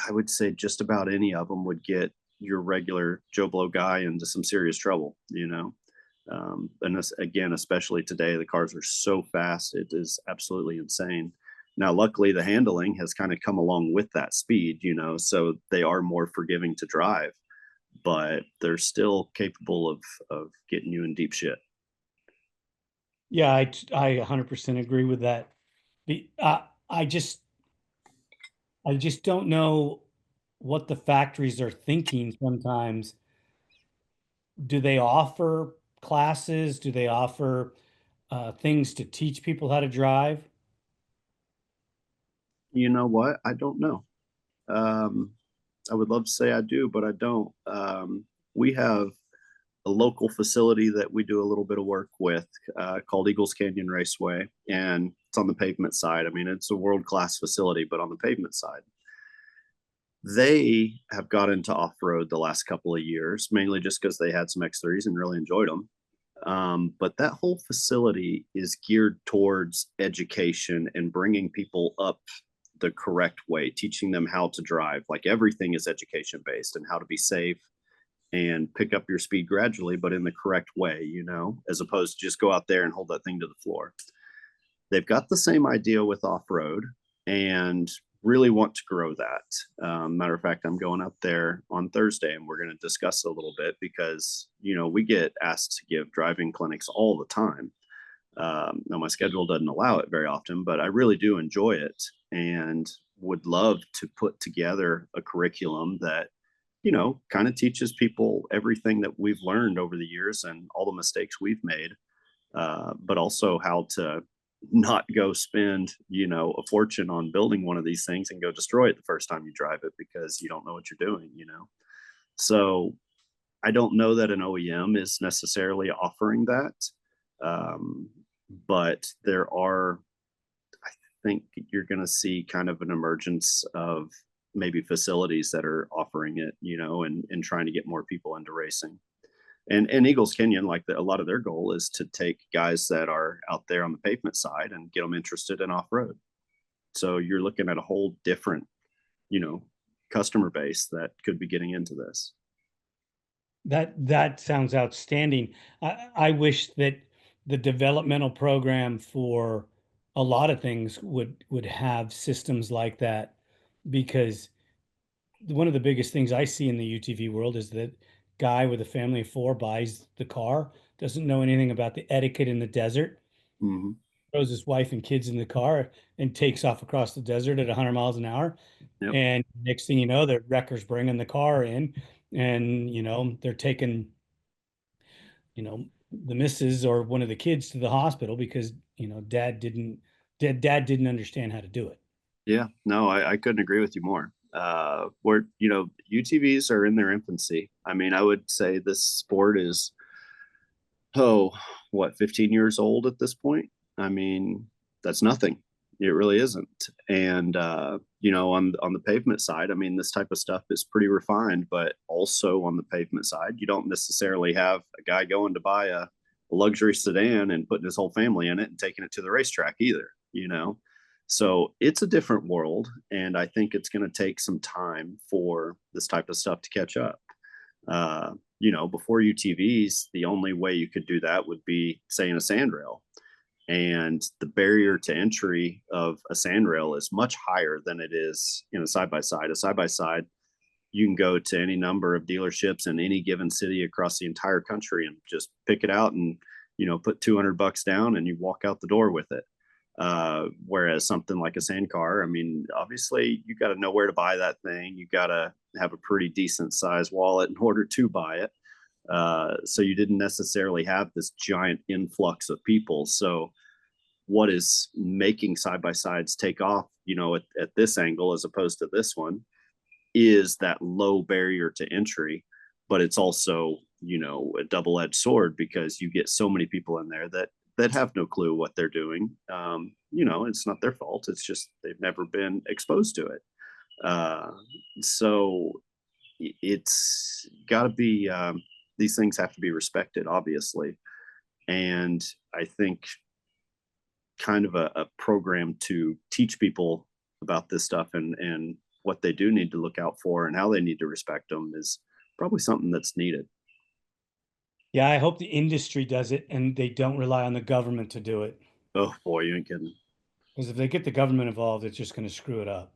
I would say just about any of them would get your regular Joe Blow guy into some serious trouble, and this, again, especially today, the cars are so fast, it is absolutely insane. Now, luckily, the handling has kind of come along with that speed, so they are more forgiving to drive, but they're still capable of getting you in deep shit. Yeah, I 100% agree with that. The I just don't know what the factories are thinking sometimes. Do they offer classes? Do they offer things to teach people how to drive? You know what? I don't know. Um, I would love to say I do, but I don't. We have a local facility that we do a little bit of work with, called Eagles Canyon Raceway, and it's on the pavement side. I mean, it's a world-class facility, but on the pavement side. They have got into off-road the last couple of years, mainly just because they had some X3s and really enjoyed them. But that whole facility is geared towards education and bringing people up the correct way, teaching them how to drive. Like, everything is education based, and how to be safe and pick up your speed gradually, but in the correct way, as opposed to just go out there and hold that thing to the floor. They've got the same idea with off road and really want to grow that. Matter of fact, I'm going up there on Thursday, and we're going to discuss a little bit, because, we get asked to give driving clinics all the time. Now, my schedule doesn't allow it very often, but I really do enjoy it, and would love to put together a curriculum that, kind of teaches people everything that we've learned over the years and all the mistakes we've made, but also how to not go spend, a fortune on building one of these things and go destroy it the first time you drive it, because you don't know what you're doing. So I don't know that an OEM is necessarily offering that, um, but there are. I think you're going to see kind of an emergence of maybe facilities that are offering it, and trying to get more people into racing. And Eagles Canyon, like a lot of their goal is to take guys that are out there on the pavement side and get them interested in off road. So you're looking at a whole different, you know, customer base that could be getting into this. That sounds outstanding. I wish that the developmental program for a lot of things would have systems like that, because one of the biggest things I see in the UTV world is that guy with a family of four buys the car, doesn't know anything about the etiquette in the desert, Mm-hmm. throws his wife and kids in the car and takes off across the desert at 100 miles an hour. Yep. And next thing you know, the wrecker's bringing the car in, and they're taking the missus or one of the kids to the hospital because dad didn't understand how to do it. Yeah. No, I couldn't agree with you more. Where UTVs are in their infancy. I mean, I would say this sport is oh, what, 15 years old at this point? I mean, that's nothing. It really isn't. And on the pavement side, I mean, this type of stuff is pretty refined, but also on the pavement side, you don't necessarily have a guy going to buy a luxury sedan and putting his whole family in it and taking it to the racetrack either. So it's a different world, and I think it's going to take some time for this type of stuff to catch up. Before UTVs, the only way you could do that would be, say, in a sandrail. And the barrier to entry of a sandrail is much higher than it is in a side by side. A side by side, you can go to any number of dealerships in any given city across the entire country and just pick it out and, put $200 down and you walk out the door with it. Whereas something like a sand car, I mean, obviously you got to know where to buy that thing. You got to have a pretty decent size wallet in order to buy it. So you didn't necessarily have this giant influx of people. So what is making side by sides take off, at this angle as opposed to this one, is that low barrier to entry. But it's also, a double-edged sword because you get so many people in there that have no clue what they're doing. It's not their fault. It's just they've never been exposed to it. So it's got to be, these things have to be respected, obviously. And I think kind of a program to teach people about this stuff and what they do need to look out for and how they need to respect them is probably something that's needed. Yeah, I hope the industry does it and they don't rely on the government to do it. Oh boy, you ain't kidding. Because if they get the government involved, it's just going to screw it up.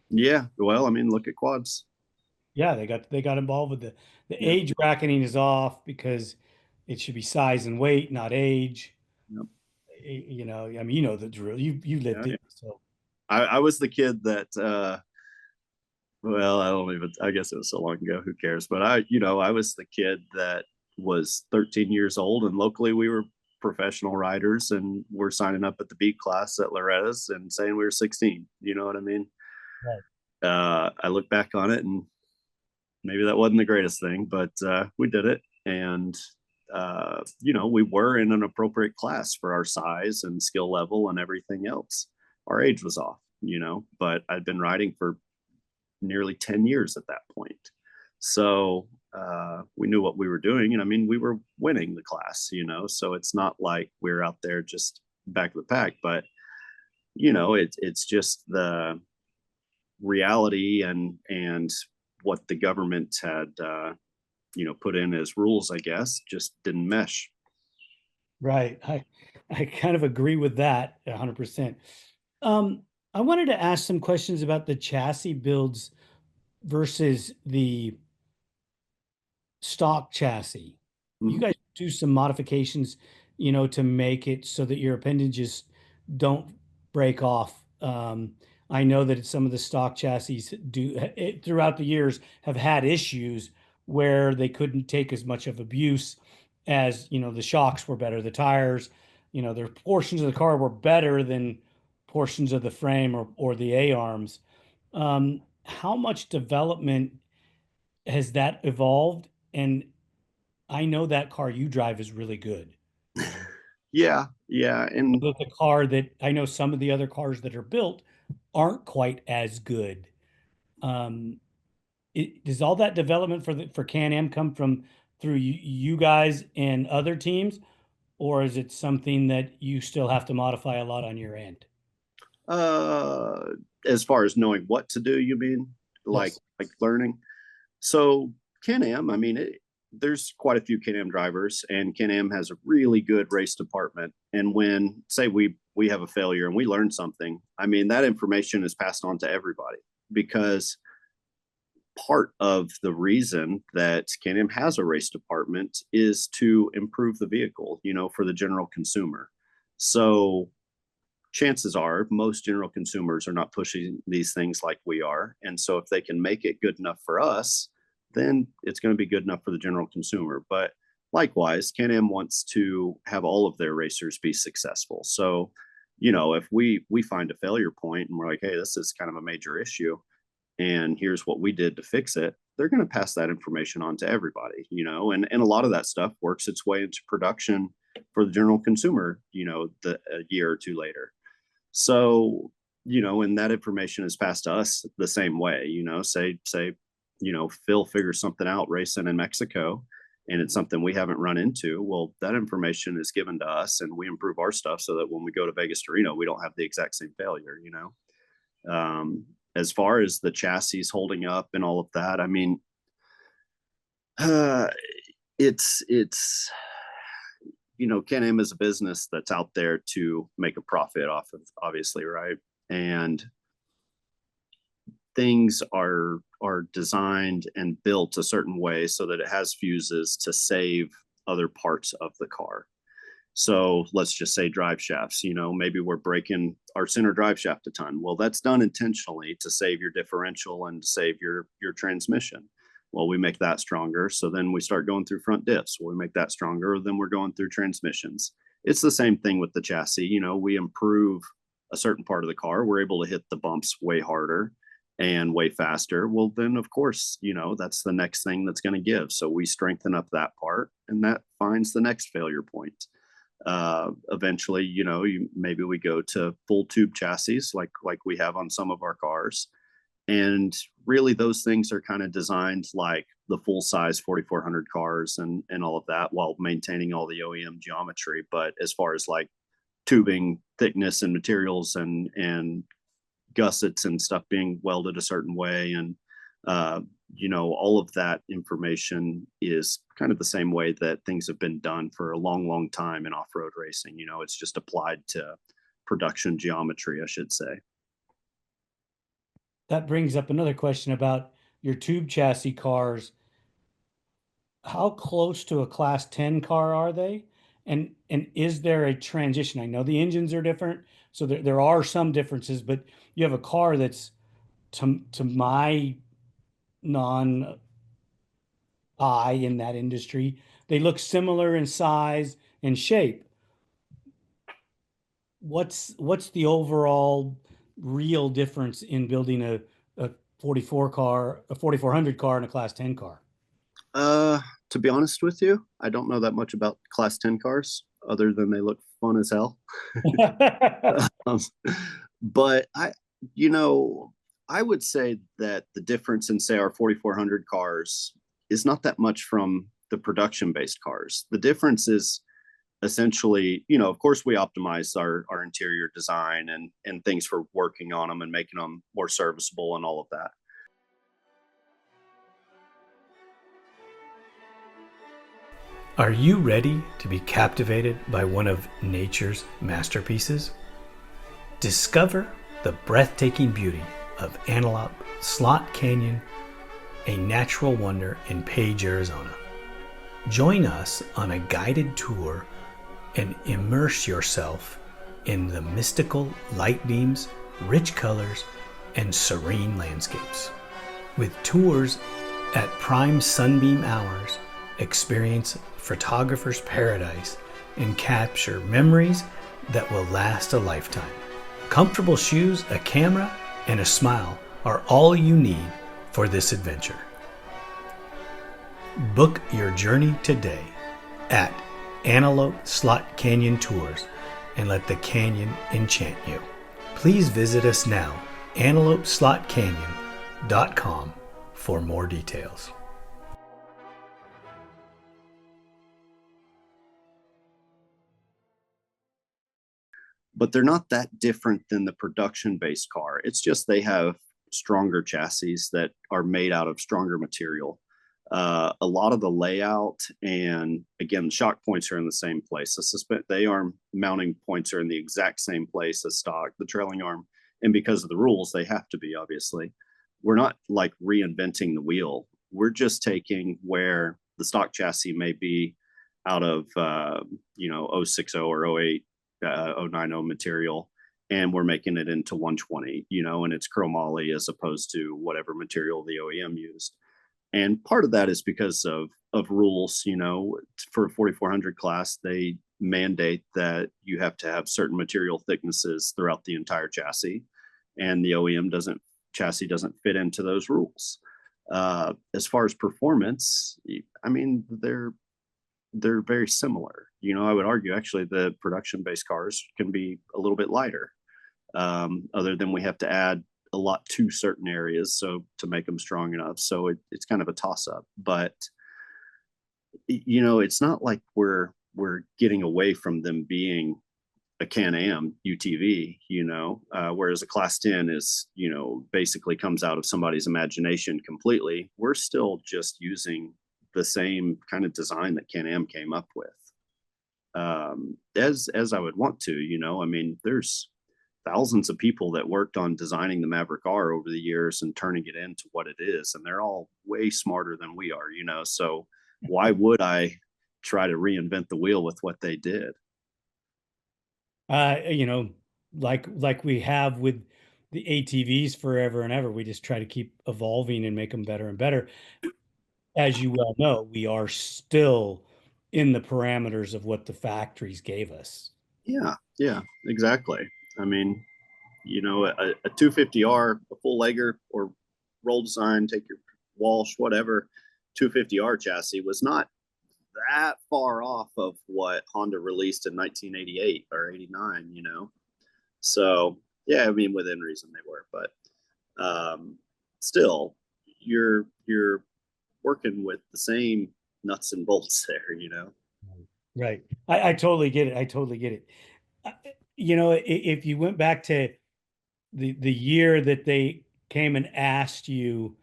Yeah, well, I mean, look at quads. Yeah, they got involved with the Yep, age bracketing is off because it should be size and weight, not age. yep, I mean, the drill. You lived yeah, yeah. it, so I was the kid that well, I don't even, I guess it was so long ago, who cares? But I was the kid that was 13 years old, and locally we were professional riders and we're signing up at the beat class at Loretta's and saying we were 16. You know what I mean? right. I look back on it and maybe that wasn't the greatest thing, but we did it. And, we were in an appropriate class for our size and skill level and everything else. Our age was off, but I'd been riding for nearly 10 years at that point. So we knew what we were doing. And I mean, we were winning the class, so it's not like we're out there just back of the pack, but, it's just the reality and what the government had, put in as rules, I guess, just didn't mesh. Right. I kind of agree with that 100%. Um, I wanted to ask some questions about the chassis builds versus the stock chassis. You Mhm. guys do some modifications, to make it so that your appendages don't break off. I know that some of the stock chassis throughout the years have had issues where they couldn't take as much of abuse as, the shocks were better, the tires, their portions of the car were better than portions of the frame or the A arms. How much development has that evolved? And I know that car you drive is really good. Yeah, yeah, and But the car that I know some of the other cars that are built aren't quite as good. Um, does all that development for Can-Am come from through you guys and other teams, or is it something that you still have to modify a lot on your end? uh, as far as knowing what to do, you mean Yes. like learning? So Can-Am, I mean, there's quite a few Can-Am drivers, and Can-Am has a really good race department. And when say we have a failure and we learn something, I mean that information is passed on to everybody because part of the reason that Can-Am has a race department is to improve the vehicle, for the general consumer. So chances are most general consumers are not pushing these things like we are. And so if they can make it good enough for us, then it's going to be good enough for the general consumer. But likewise, Can-Am wants to have all of their racers be successful. So, if we find a failure point and we're like, hey, this is kind of a major issue, and here's what we did to fix it, they're going to pass that information on to everybody, and a lot of that stuff works its way into production for the general consumer, a year or two later. So, and that information is passed to us the same way, say, Phil figures something out racing in Mexico and it's something we haven't run into. Well, that information is given to us and we improve our stuff so that when we go to Vegas to Reno, we don't have the exact same failure. As far as the chassis holding up and all of that, I mean, uh, it's Can-Am is a business that's out there to make a profit off of, obviously, right? And things are designed and built a certain way so that it has fuses to save other parts of the car. So let's just say drive shafts, maybe we're breaking our center drive shaft a ton. Well, that's done intentionally to save your differential and to save your transmission. Well, we make that stronger. So then we start going through front diffs. Well, we make that stronger. Then we're going through transmissions. It's the same thing with the chassis. We improve a certain part of the car. We're able to hit the bumps way harder and way faster. Well, then of course, that's the next thing that's going to give. So we strengthen up that part and that finds the next failure point. Eventually, maybe we go to full tube chassis like we have on some of our cars. And really those things are kind of designed like the full size 4400 cars and all of that while maintaining all the OEM geometry. But as far as like tubing thickness and materials and gussets and stuff being welded a certain way and all of that information is kind of the same way that things have been done for a long time in off-road racing. It's just applied to production geometry, I should say. That brings up another question about your tube chassis cars. How close to a class 10 car are they? And is there a transition? I know the engines are different, so there are some differences, but you have a car that's to my non eye in that industry, they look similar in size and shape. What's the overall real difference in building a 4400 car and a class 10 car? Uh, to be honest with you, I don't know that much about class 10 cars other than they look fun as hell. um, but I would say that the difference in, say, our 4400 cars is not that much from the production based cars. The difference is essentially, of course, we optimize our interior design and things for working on them and making them more serviceable and all of that. Are you ready to be captivated by one of nature's masterpieces? Discover the breathtaking beauty of Antelope Slot Canyon, a natural wonder in Page, Arizona. Join us on a guided tour and immerse yourself in the mystical light beams, rich colors, and serene landscapes. With tours at prime sunbeam hours, experience photographer's paradise and capture memories that will last a lifetime. Comfortable shoes, a camera, and a smile are all you need for this adventure. Book your journey today at Antelope Slot Canyon Tours and let the canyon enchant you. Please visit us now, antelopeslotcanyon.com, for more details. But they're not that different than the production-based car. It's just they have stronger chassis that are made out of stronger material. A lot of the layout and, again, the shock points are in the same place. The arm mounting points are in the exact same place as stock, the trailing arm. And because of the rules, they have to be, obviously. We're not like reinventing the wheel. We're just taking where the stock chassis may be out of, 060 or 08, 090 material, and we're making it into 120, and it's chromoly as opposed to whatever material the OEM used. And part of that is because of rules, for a 4400 class, they mandate that you have to have certain material thicknesses throughout the entire chassis, and the OEM chassis doesn't fit into those rules. As far as performance, I mean, they're very similar. I would argue actually the production-based cars can be a little bit lighter, other than we have to add a lot to certain areas so to make them strong enough. So it's kind of a toss-up. But it's not like we're getting away from them being a Can-Am UTV, whereas a Class 10 is, basically comes out of somebody's imagination completely. We're still just using the same kind of design that Can-Am came up with, as I would want to. I mean, there's thousands of people that worked on designing the Maverick R over the years and turning it into what it is, and they're all way smarter than we are. So why would I try to reinvent the wheel with what they did? Like we have with the ATVs forever and ever, we just try to keep evolving and make them better and better. As you well know, we are still in the parameters of what the factories gave us. Yeah, exactly. I mean, a 250R, a full legger or roll design, take your Walsh, whatever, 250R chassis was not that far off of what Honda released in 1988 or 89, So, yeah, I mean, within reason they were, but still, you're working with the same nuts and bolts there. Right. I totally get it. I totally get it. If you went back to the year that they came and asked you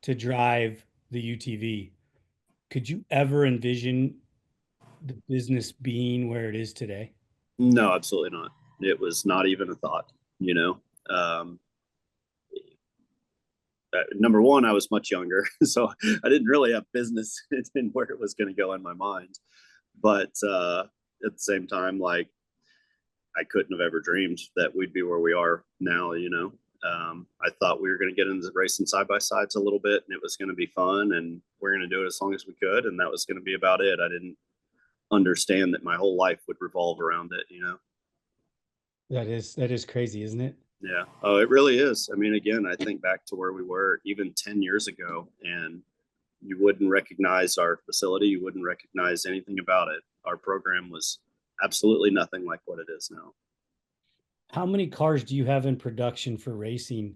to drive the UTV, could you ever envision the business being where it is today? No, absolutely not. It was not even a thought, Um, Number one, I was much younger, so I didn't really have business in where it was going to go in my mind. But at the same time, like, I couldn't have ever dreamed that we'd be where we are now. I thought we were going to get into racing side by sides a little bit, and it was going to be fun, and we're going to do it as long as we could, and that was going to be about it. I didn't understand that my whole life would revolve around it. That is crazy, isn't it? Yeah. Oh, it really is. I mean, again, I think back to where we were even 10 years ago, and you wouldn't recognize our facility. You wouldn't recognize anything about it. Our program was absolutely nothing like what it is now. How many cars do you have in production for racing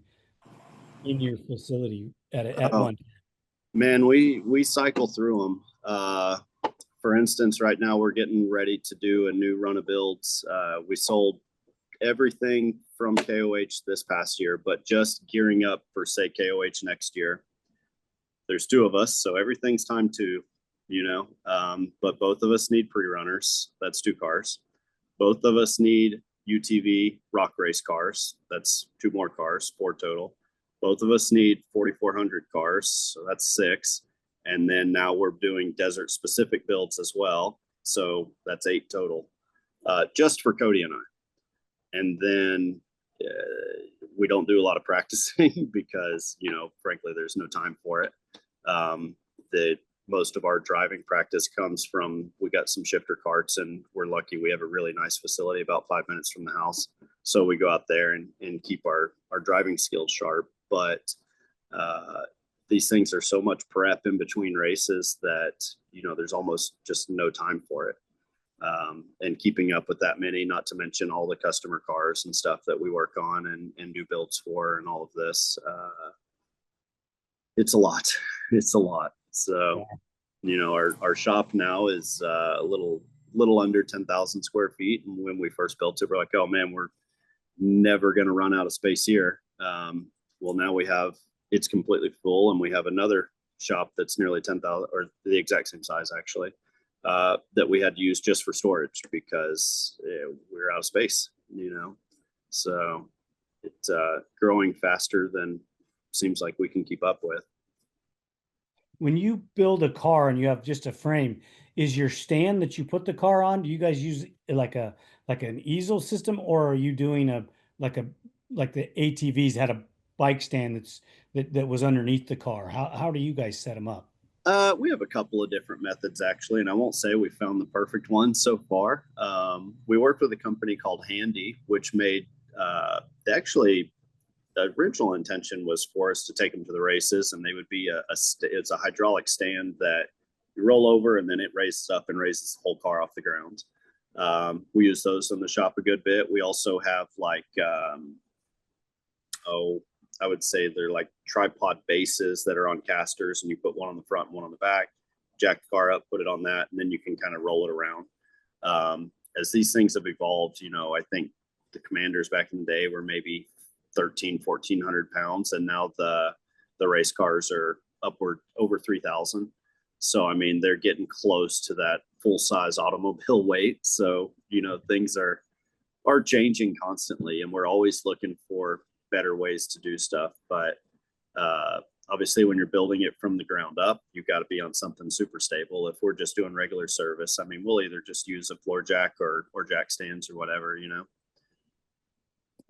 in your facility at Oh, one? man, we cycle through them. For instance, right now we're getting ready to do a new run of builds. We sold everything from KOH this past year, but just gearing up for, say, KOH next year. There's two of us, so everything's time two, but both of us need pre-runners. That's two cars. Both of us need UTV rock race cars. That's two more cars, four total. Both of us need 4,400 cars, so that's six. And then now we're doing desert specific builds as well. So that's eight total, just for Cody and I. And then we don't do a lot of practicing because, frankly, there's no time for it. Most of our driving practice comes from, we got some shifter carts, and we're lucky we have a really nice facility about 5 minutes from the house. So we go out there and keep our driving skills sharp. But these things are so much prep in between races that, there's almost just no time for it. And keeping up with that many, not to mention all the customer cars and stuff that we work on and do builds for and all of this. It's a lot. It's a lot. So, our shop now is a little under 10,000 square feet. And when we first built it, we're like, oh man, we're never going to run out of space here. Well, now it's completely full, and we have another shop that's nearly 10,000, or the exact same size actually, that we had to use just for storage because we're out of space, so it's growing faster than seems like we can keep up with. When you build a car and you have just a frame, is your stand that you put the car on, do you guys use like an easel system, or are you doing like the ATVs had a bike stand that was underneath the car? How do you guys set them up? We have a couple of different methods actually, and I won't say we found the perfect one so far. We worked with a company called Handy, which made actually the original intention was for us to take them to the races, and they would be it's a hydraulic stand that you roll over and then it raises up and raises the whole car off the ground. We use those in the shop a good bit. We also have I would say they're like tripod bases that are on casters, and you put one on the front and one on the back, jack the car up, put it on that, and then you can kind of roll it around. As these things have evolved, I think the Commanders back in the day were maybe 1,400 pounds, and now the race cars are upward over 3,000. So, I mean, they're getting close to that full size automobile weight. So, things are changing constantly, and we're always looking for better ways to do stuff. But obviously, when you're building it from the ground up, you've got to be on something super stable. If we're just doing regular service, I mean, we'll either just use a floor jack or jack stands or whatever,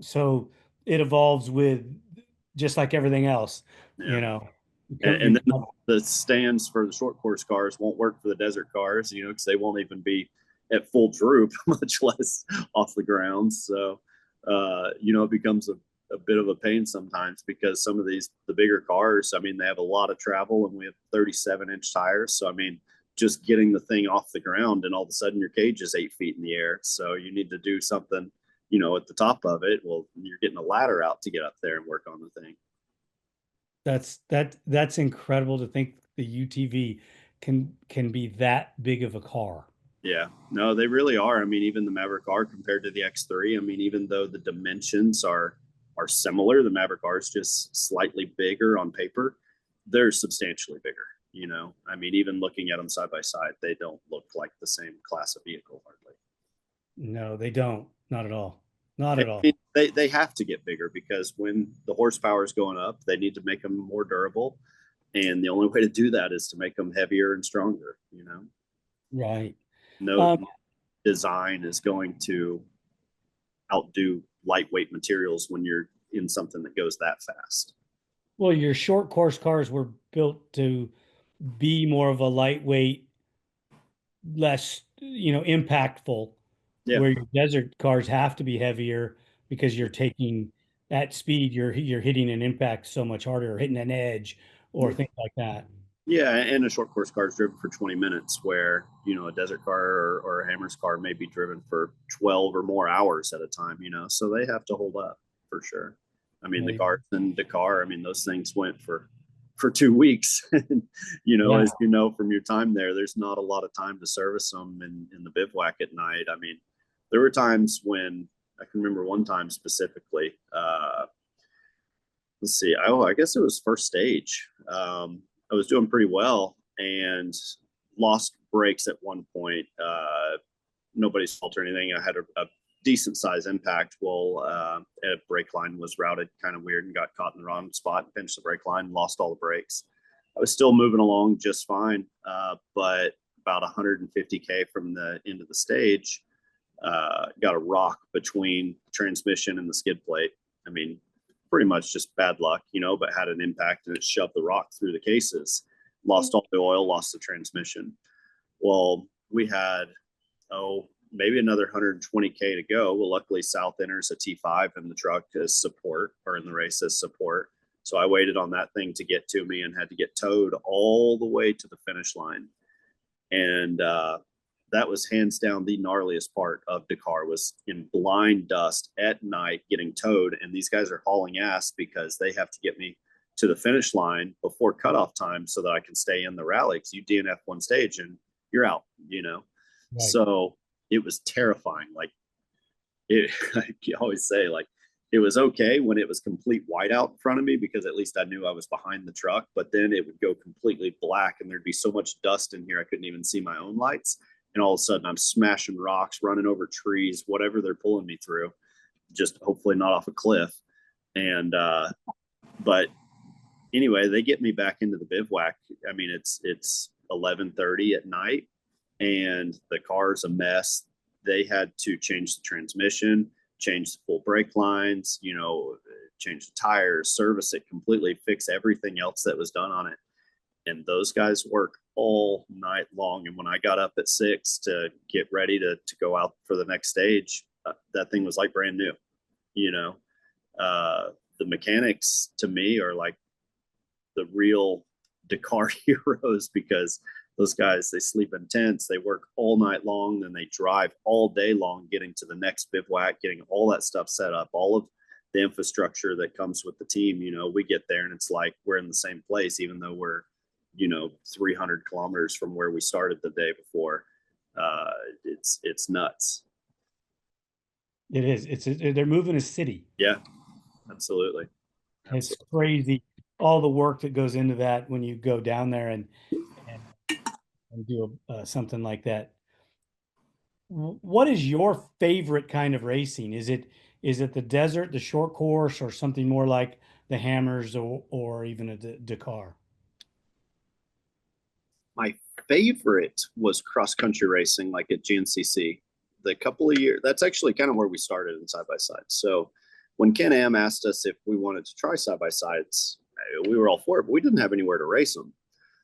So it evolves with just like everything else, Yeah. And then the stands for the short course cars won't work for the desert cars, because they won't even be at full droop, much less off the ground. So, it becomes a bit of a pain sometimes, because some of the bigger cars, I mean, they have a lot of travel, and we have 37-inch tires. So, I mean, just getting the thing off the ground, and all of a sudden your cage is 8 feet in the air. So you need to do something, at the top of it. Well, you're getting a ladder out to get up there and work on the thing. That's incredible to think the UTV can be that big of a car. Yeah, no, they really are. I mean, even the Maverick R compared to the X3, I mean, even though the dimensions are similar, the Maverick R is just slightly bigger on paper. They're substantially bigger. I mean, even looking at them side by side, they don't look like the same class of vehicle hardly. No, they don't. Not at all. Not at all. They have to get bigger, because when the horsepower is going up, they need to make them more durable. And the only way to do that is to make them heavier and stronger, Right. No design is going to outdo lightweight materials when you're in something that goes that fast. Well, your short course cars were built to be more of a lightweight, less, impactful, Yeah. where your desert cars have to be heavier because you're taking at speed, you're hitting an impact so much harder, or hitting an edge or things like that. Yeah, and a short course car is driven for 20 minutes, where a desert car or a Hammers car may be driven for 12 or more hours at a time. So they have to hold up for sure. I mean, the cars in Dakar, I mean, those things went for 2 weeks. As you know from your time there, there's not a lot of time to service them in the bivouac at night. I mean, there were times when I can remember one time specifically. Let's see. I guess it was first stage. I was doing pretty well and lost brakes at one point. Nobody's fault or anything. I had a decent size impact. Well, a brake line was routed kind of weird and got caught in the wrong spot and pinched the brake line, lost all the brakes. I was still moving along just fine, but about 150K from the end of the stage, got a rock between the transmission and the skid plate. I mean, pretty much just bad luck, but had an impact, and it shoved the rock through the cases, lost all the oil, lost the transmission. Well, we had, maybe another 120K to go. Well, luckily South enters a T5 in the truck as support, or in the race as support. So I waited on that thing to get to me and had to get towed all the way to the finish line. And that was hands down the gnarliest part of Dakar, was in blind dust at night getting towed. And these guys are hauling ass because they have to get me to the finish line before cutoff time so that I can stay in the rally, because you DNF one stage and you're out, Right. So it was terrifying. Like I always say, like, it was okay when it was complete whiteout in front of me, because at least I knew I was behind the truck, but then it would go completely black and there'd be so much dust in here I couldn't even see my own lights. And all of a sudden I'm smashing rocks, running over trees, whatever they're pulling me through, just hopefully not off a cliff. And but anyway, they get me back into the bivouac. I mean, it's 11:30 at night and the car's a mess. They had to change the transmission, change the full brake lines, change the tires, service it completely, fix everything else that was done on it. And those guys work all night long. And when I got up at 6 to get ready to go out for the next stage, that thing was like brand new. The mechanics to me are like the real Dakar heroes, because those guys, they sleep in tents, they work all night long, then they drive all day long getting to the next bivouac, getting all that stuff set up, all of the infrastructure that comes with the team. We get there and it's like we're in the same place, even though we're 300 kilometers from where we started the day before. It's nuts. It is. They're moving a city. Yeah, absolutely. It's crazy, all the work that goes into that when you go down there and do something like that. What is your favorite kind of racing? Is it the desert, the short course, or something more like the hammers or even a Dakar? My favorite was cross country racing, like at GNCC. The couple of years, that's actually kind of where we started in side by side. So when Can-Am asked us if we wanted to try side by sides, we were all for it, but we didn't have anywhere to race them.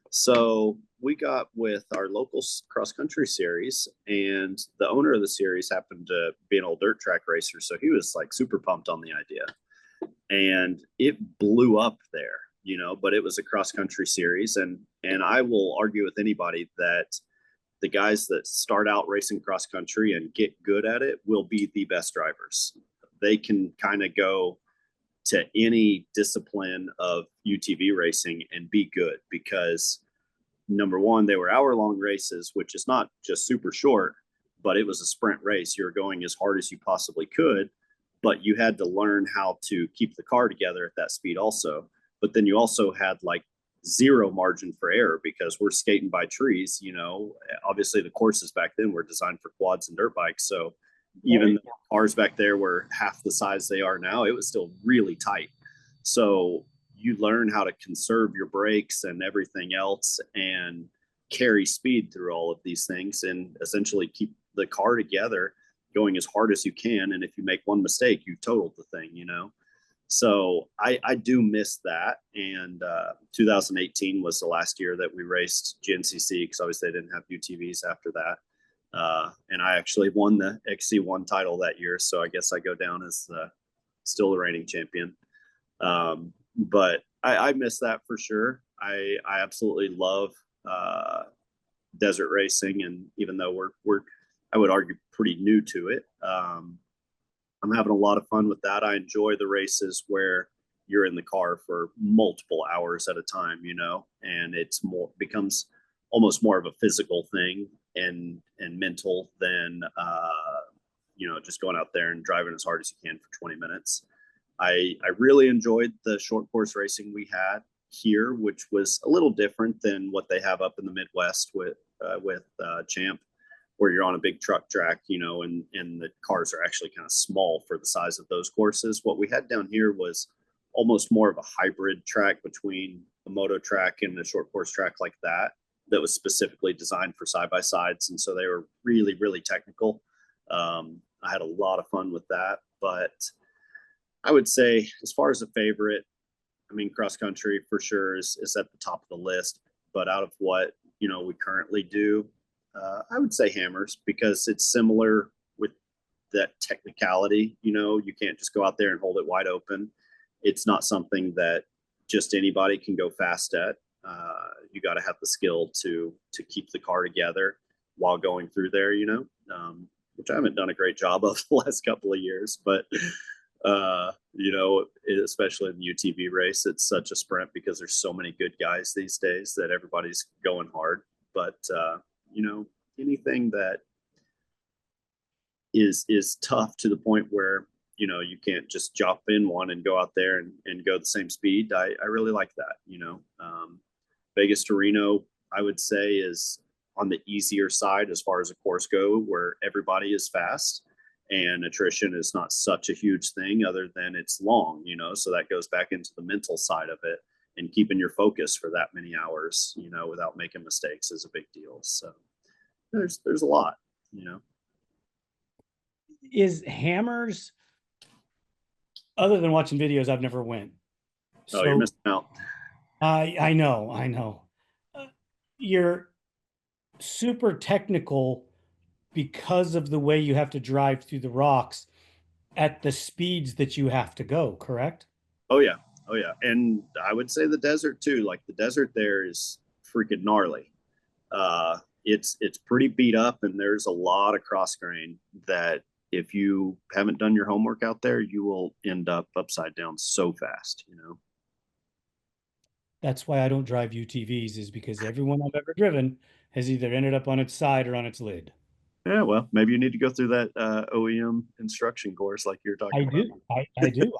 So we got with our local cross country series, and the owner of the series happened to be an old dirt track racer. So he was like super pumped on the idea, and it blew up there, but it was a cross country series. And I will argue with anybody that the guys that start out racing cross country and get good at it will be the best drivers. They can kind of go to any discipline of UTV racing and be good, because number one, they were hour-long races, which is not just super short, but it was a sprint race. You were going as hard as you possibly could, but you had to learn how to keep the car together at that speed also. But then you also had like zero margin for error, because we're skating by trees. Obviously the courses back then were designed for quads and dirt bikes. So even though cars back there were half the size they are now, it was still really tight. So you learn how to conserve your brakes and everything else and carry speed through all of these things and essentially keep the car together going as hard as you can. And if you make one mistake, you totaled the thing, So I do miss that. And 2018 was the last year that we raced GNCC, because obviously they didn't have UTVs after that. And I actually won the XC1 title that year. So I guess I go down as still the reigning champion. But I miss that for sure. I absolutely love desert racing. And even though we're I would argue pretty new to it, I'm having a lot of fun with that. I enjoy the races where you're in the car for multiple hours at a time, and it's becomes almost more of a physical thing and mental than just going out there and driving as hard as you can for 20 minutes. I really enjoyed the short course racing we had here, which was a little different than what they have up in the Midwest with Champ, where you're on a big truck track, and the cars are actually kind of small for the size of those courses. What we had down here was almost more of a hybrid track between a moto track and a short course track like that was specifically designed for side-by-sides. And so they were really, really technical. I had a lot of fun with that. But I would say, as far as a favorite, cross country for sure is at the top of the list. But out of what, we currently do, I would say hammers, because it's similar with that technicality. You can't just go out there and hold it wide open. It's not something that just anybody can go fast at. You got to have the skill to keep the car together while going through there, which I haven't done a great job of the last couple of years, but especially in the UTV race, it's such a sprint because there's so many good guys these days that everybody's going hard. But anything that is tough to the point where you can't just jump in one and go out there and go the same speed. I really like that. Vegas to Reno, I would say, is on the easier side as far as a course go, where everybody is fast and attrition is not such a huge thing other than it's long, so that goes back into the mental side of it, and keeping your focus for that many hours, without making mistakes is a big deal. So there's a lot, Is Hammers, other than watching videos, I've never went. So you're missing out. I know. You're super technical because of the way you have to drive through the rocks at the speeds that you have to go, correct? Oh yeah. And I would say the desert too. Like the desert there is freaking gnarly. It's pretty beat up, and there's a lot of cross grain that if you haven't done your homework out there, you will end up upside down so fast, That's why I don't drive UTVs, is because everyone I've ever driven has either ended up on its side or on its lid. Yeah, well, maybe you need to go through that OEM instruction course like you're talking about. I do.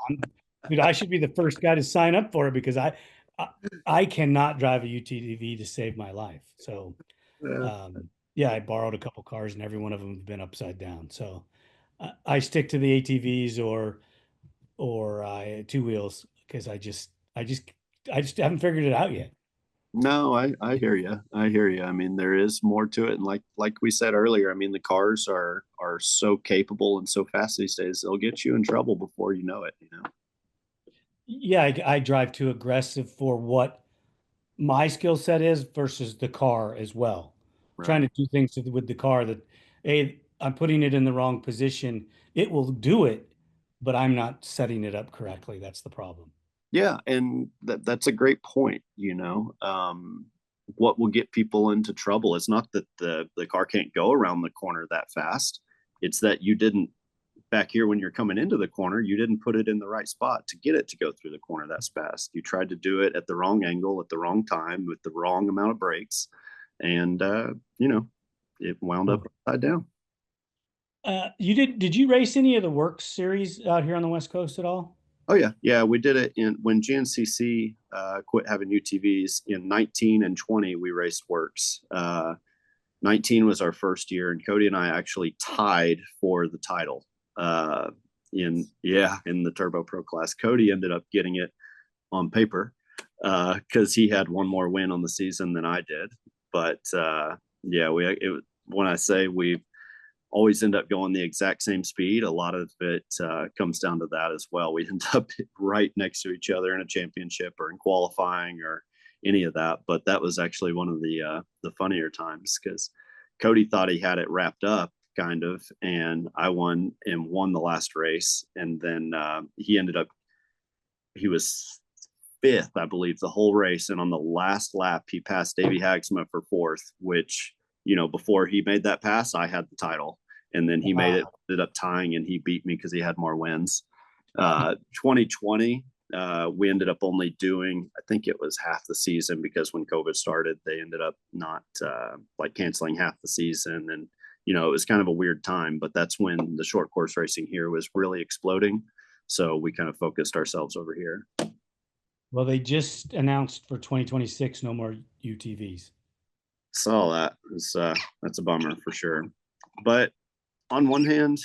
Dude, I should be the first guy to sign up for it, because I cannot drive a UTV to save my life. So, I borrowed a couple cars, and every one of them have been upside down. So, I stick to the ATVs or two wheels, because I just haven't figured it out yet. No, I hear you. I hear you. I mean, there is more to it, and like we said earlier, I mean, the cars are so capable and so fast these days. They'll get you in trouble before you know it. Yeah, I drive too aggressive for what my skill set is versus the car as well. Trying Right. to do things with the car that, I'm putting it in the wrong position. It will do it, but I'm not setting it up correctly. That's the problem. Yeah, and that's a great point. What will get people into trouble is not that the car can't go around the corner that fast. It's that you didn't, back here when you're coming into the corner, you didn't put it in the right spot to get it to go through the corner that fast. You tried to do it at the wrong angle at the wrong time with the wrong amount of brakes, and it wound up upside down. Did you race any of the Works series out here on the West Coast at all? Oh yeah, we did it when GNCC quit having UTVs in 19 and 20. We raced Works. 19 was our first year, and Cody and I actually tied for the title in the Turbo Pro class. Cody ended up getting it on paper because he had one more win on the season than I did. But when I say we always end up going the exact same speed, a lot of it comes down to that as well. We end up right next to each other in a championship or in qualifying or any of that. But that was actually one of the funnier times, because Cody thought he had it wrapped up kind of, and I won the last race. And then he was fifth, I believe, the whole race. And on the last lap, he passed Davey Hagsma for fourth, which, before he made that pass, I had the title. And then he ended up tying, and he beat me because he had more wins. 2020, we ended up only doing, I think it was half the season, because when COVID started, they ended up not canceling half the season. And, it was kind of a weird time, but that's when the short course racing here was really exploding. So we kind of focused ourselves over here. Well, they just announced for 2026, no more UTVs. Saw that. That's a bummer for sure. But on one hand,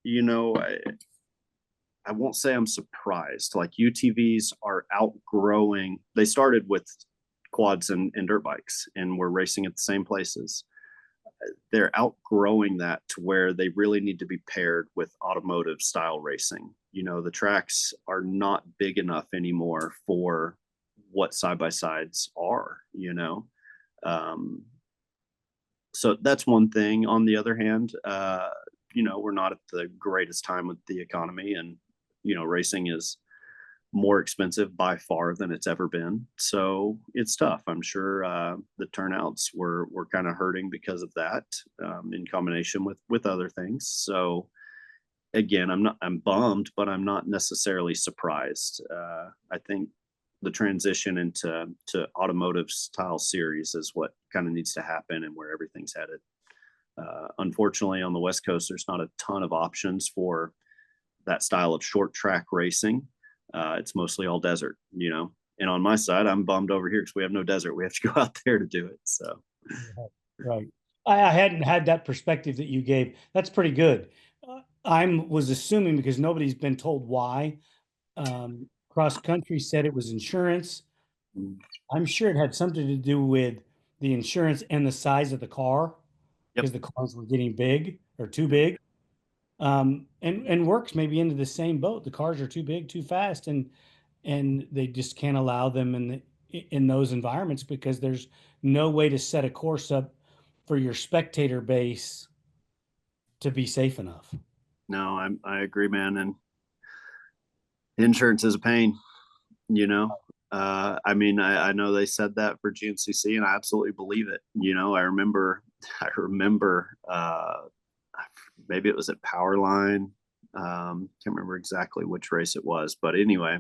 I won't say I'm surprised. Like, UTVs are outgrowing. They started with quads and dirt bikes, and we're racing at the same places. They're outgrowing that to where they really need to be paired with automotive style racing. The tracks are not big enough anymore for what side by sides are. So that's one thing. On the other hand, we're not at the greatest time with the economy, and racing is more expensive by far than it's ever been. So it's tough. I'm sure the turnouts were kind of hurting because of that, in combination with other things. So again, I'm bummed, but I'm not necessarily surprised. I think the transition into automotive style series is what kind of needs to happen and where everything's headed. Unfortunately, on the West Coast, there's not a ton of options for that style of short track racing. It's mostly all desert, you know. And on my side, I'm bummed over here because we have no desert. We have to go out there to do it. So, Right. I hadn't had that perspective that you gave. That's pretty good. I was assuming because nobody's been told why. Cross country said it was insurance. mm, I'm sure it had something to do with the insurance and the size of the car yep. because the cars were getting big or too big. And Works maybe into the same boat. The cars are too big, too fast, and they just can't allow them in those environments because there's no way to set a course up for your spectator base to be safe enough. No, I agree, man. And insurance is a pain, you know. I mean, I know they said that for GNCC, and I absolutely believe it. You know, I remember, maybe it was at Powerline. Can't remember exactly which race it was, but anyway,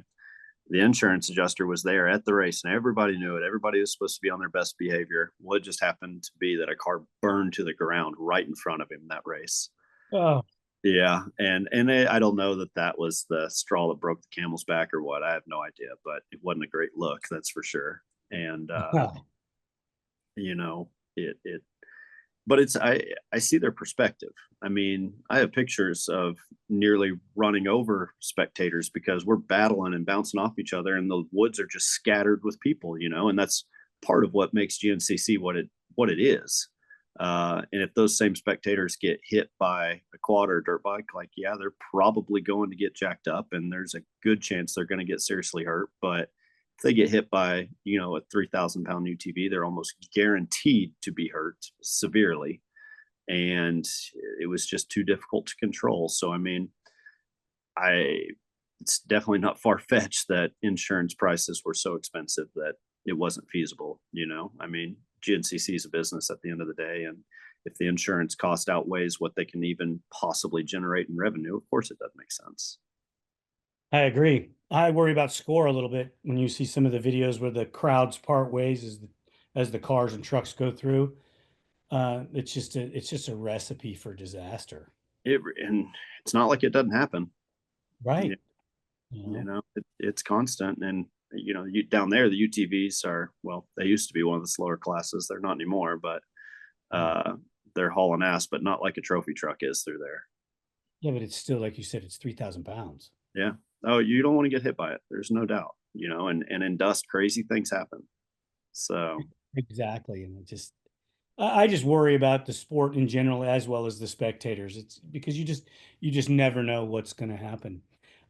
the insurance adjuster was there at the race, and everybody knew it. Everybody was supposed to be on their best behavior. What just happened to be that a car burned to the ground right in front of him that race. Oh, Yeah, and I don't know that that was the straw that broke the camel's back or what. I have no idea, but it wasn't a great look, that's for sure. And you know, it but it's I see their perspective. I mean, I have pictures of nearly running over spectators because we're battling and bouncing off each other, and the woods are just scattered with people, you know, and that's part of what makes GNCC what it is. And if those same spectators get hit by a quad or a dirt bike, like, yeah, they're probably going to get jacked up, and there's a good chance they're going to get seriously hurt. But if they get hit by, you know, a 3,000-pound UTV, they're almost guaranteed to be hurt severely. And it was just too difficult to control. So, I mean, it's definitely not far fetched that insurance prices were so expensive that it wasn't feasible. You know, I mean, GNCC is a business at the end of the day, and if the insurance cost outweighs what they can even possibly generate in revenue, of course it doesn't make sense. I agree. I worry about score a little bit when you see some of the videos where the crowds part ways as the cars and trucks go through. It's just a recipe for disaster. And it's not like it doesn't happen. Right. You know, it's constant. And you know, down there the UTVs are, well, they used to be one of the slower classes. They're not anymore, but they're hauling ass, but not like a trophy truck is through there. Yeah, but it's still like you said, it's 3,000 pounds. Yeah. Oh, you don't want to get hit by it. There's no doubt. You know, and in dust, crazy things happen. So Exactly. And I just worry about the sport in general as well as the spectators. It's because you just never know what's going to happen.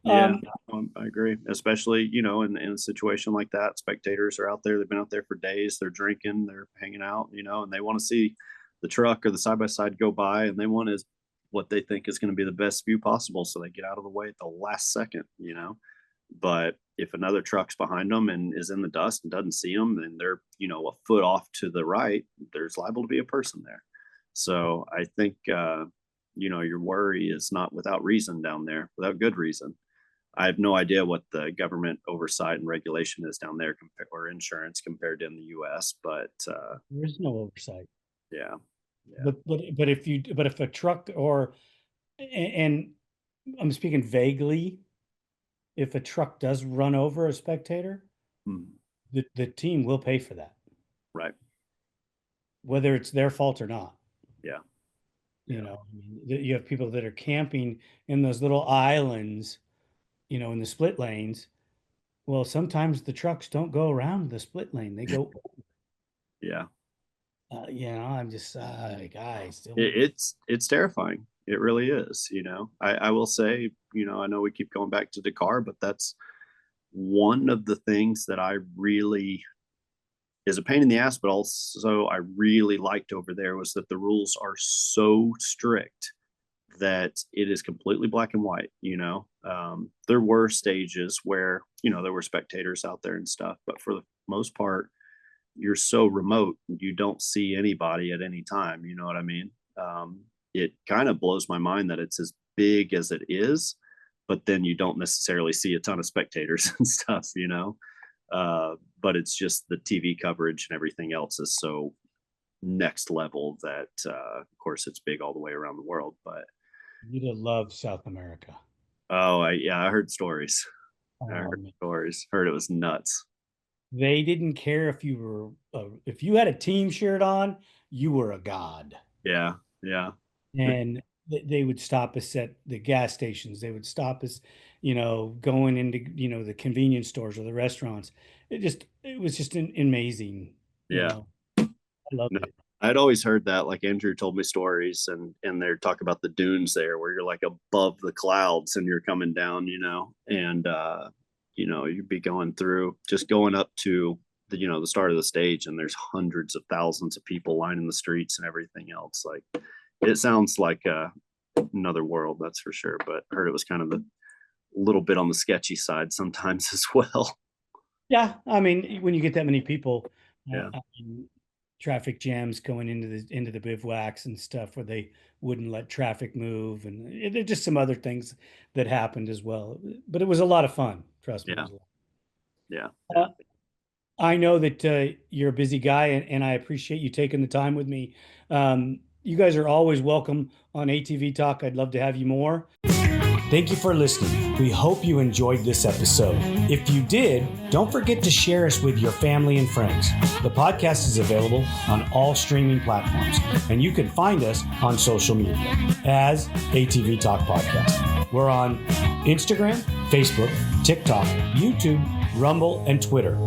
yeah, Um, I agree. Especially, you know, in a situation like that, spectators are out there. They've been out there for days. They're drinking, they're hanging out, you know, and they want to see the truck or the side by side go by, and they want is what they think is going to be the best view possible. So they get out of the way at the last second, you know. But if another truck's behind them and is in the dust and doesn't see them, and they're, you know, a foot off to the right, there's liable to be a person there. So I think, you know, your worry is not without reason down there, without good reason. I have no idea what the government oversight and regulation is down there or insurance compared to in the US, but there's no oversight. yeah, yeah. But if a truck and I'm speaking vaguely, if a truck does run over a spectator, Hmm. the team will pay for that, Right. whether it's their fault or not. Yeah. You Yeah. know, I mean, you have people that are camping in those little islands, you know, in the split lanes. Well, sometimes the trucks don't go around the split lane; they go. Yeah. You know, I'm just guys, It's terrifying. It really is. You know, I will say, you know, I know we keep going back to Dakar, but that's one of the things that I really is a pain in the ass, but also I really liked over there was that the rules are so strict that it is completely black and white. There were stages where, there were spectators out there and stuff, but for the most part, you're so remote, you don't see anybody at any time. You know what I mean? It kind of blows my mind that it's as big as it is, but then you don't necessarily see a ton of spectators and stuff, but it's just the TV coverage and everything else is so next level that, of course, it's big all the way around the world. But you'd have loved South America. Oh, I heard stories. Heard it was nuts. They didn't care if you had a team shirt on, you were a god. Yeah. And they would stop us at the gas stations. They would stop us, going into, the convenience stores or the restaurants. It was just amazing. Yeah. I loved it. I'd always heard that, like Andrew told me stories and they're talk about the dunes there where you're like above the clouds and you're coming down, and, you'd be going up to the start of the stage and there's hundreds of thousands of people lining the streets and everything else. Like, it sounds like another world, that's for sure. But I heard it was kind of a little bit on the sketchy side sometimes as well. Yeah. I mean, when you get that many people, Yeah. Traffic jams going into the bivouacs and stuff where they wouldn't let traffic move, and there's just some other things that happened as well. But it was a lot of fun. Trust me. Yeah. I know that you're a busy guy, and I appreciate you taking the time with me. You guys are always welcome on ATV Talk. I'd love to have you more. Thank you for listening. We hope you enjoyed this episode. If you did, don't forget to share us with your family and friends. The podcast is available on all streaming platforms, and you can find us on social media as ATV Talk Podcast. We're on Instagram, Facebook, TikTok, YouTube, Rumble, and Twitter.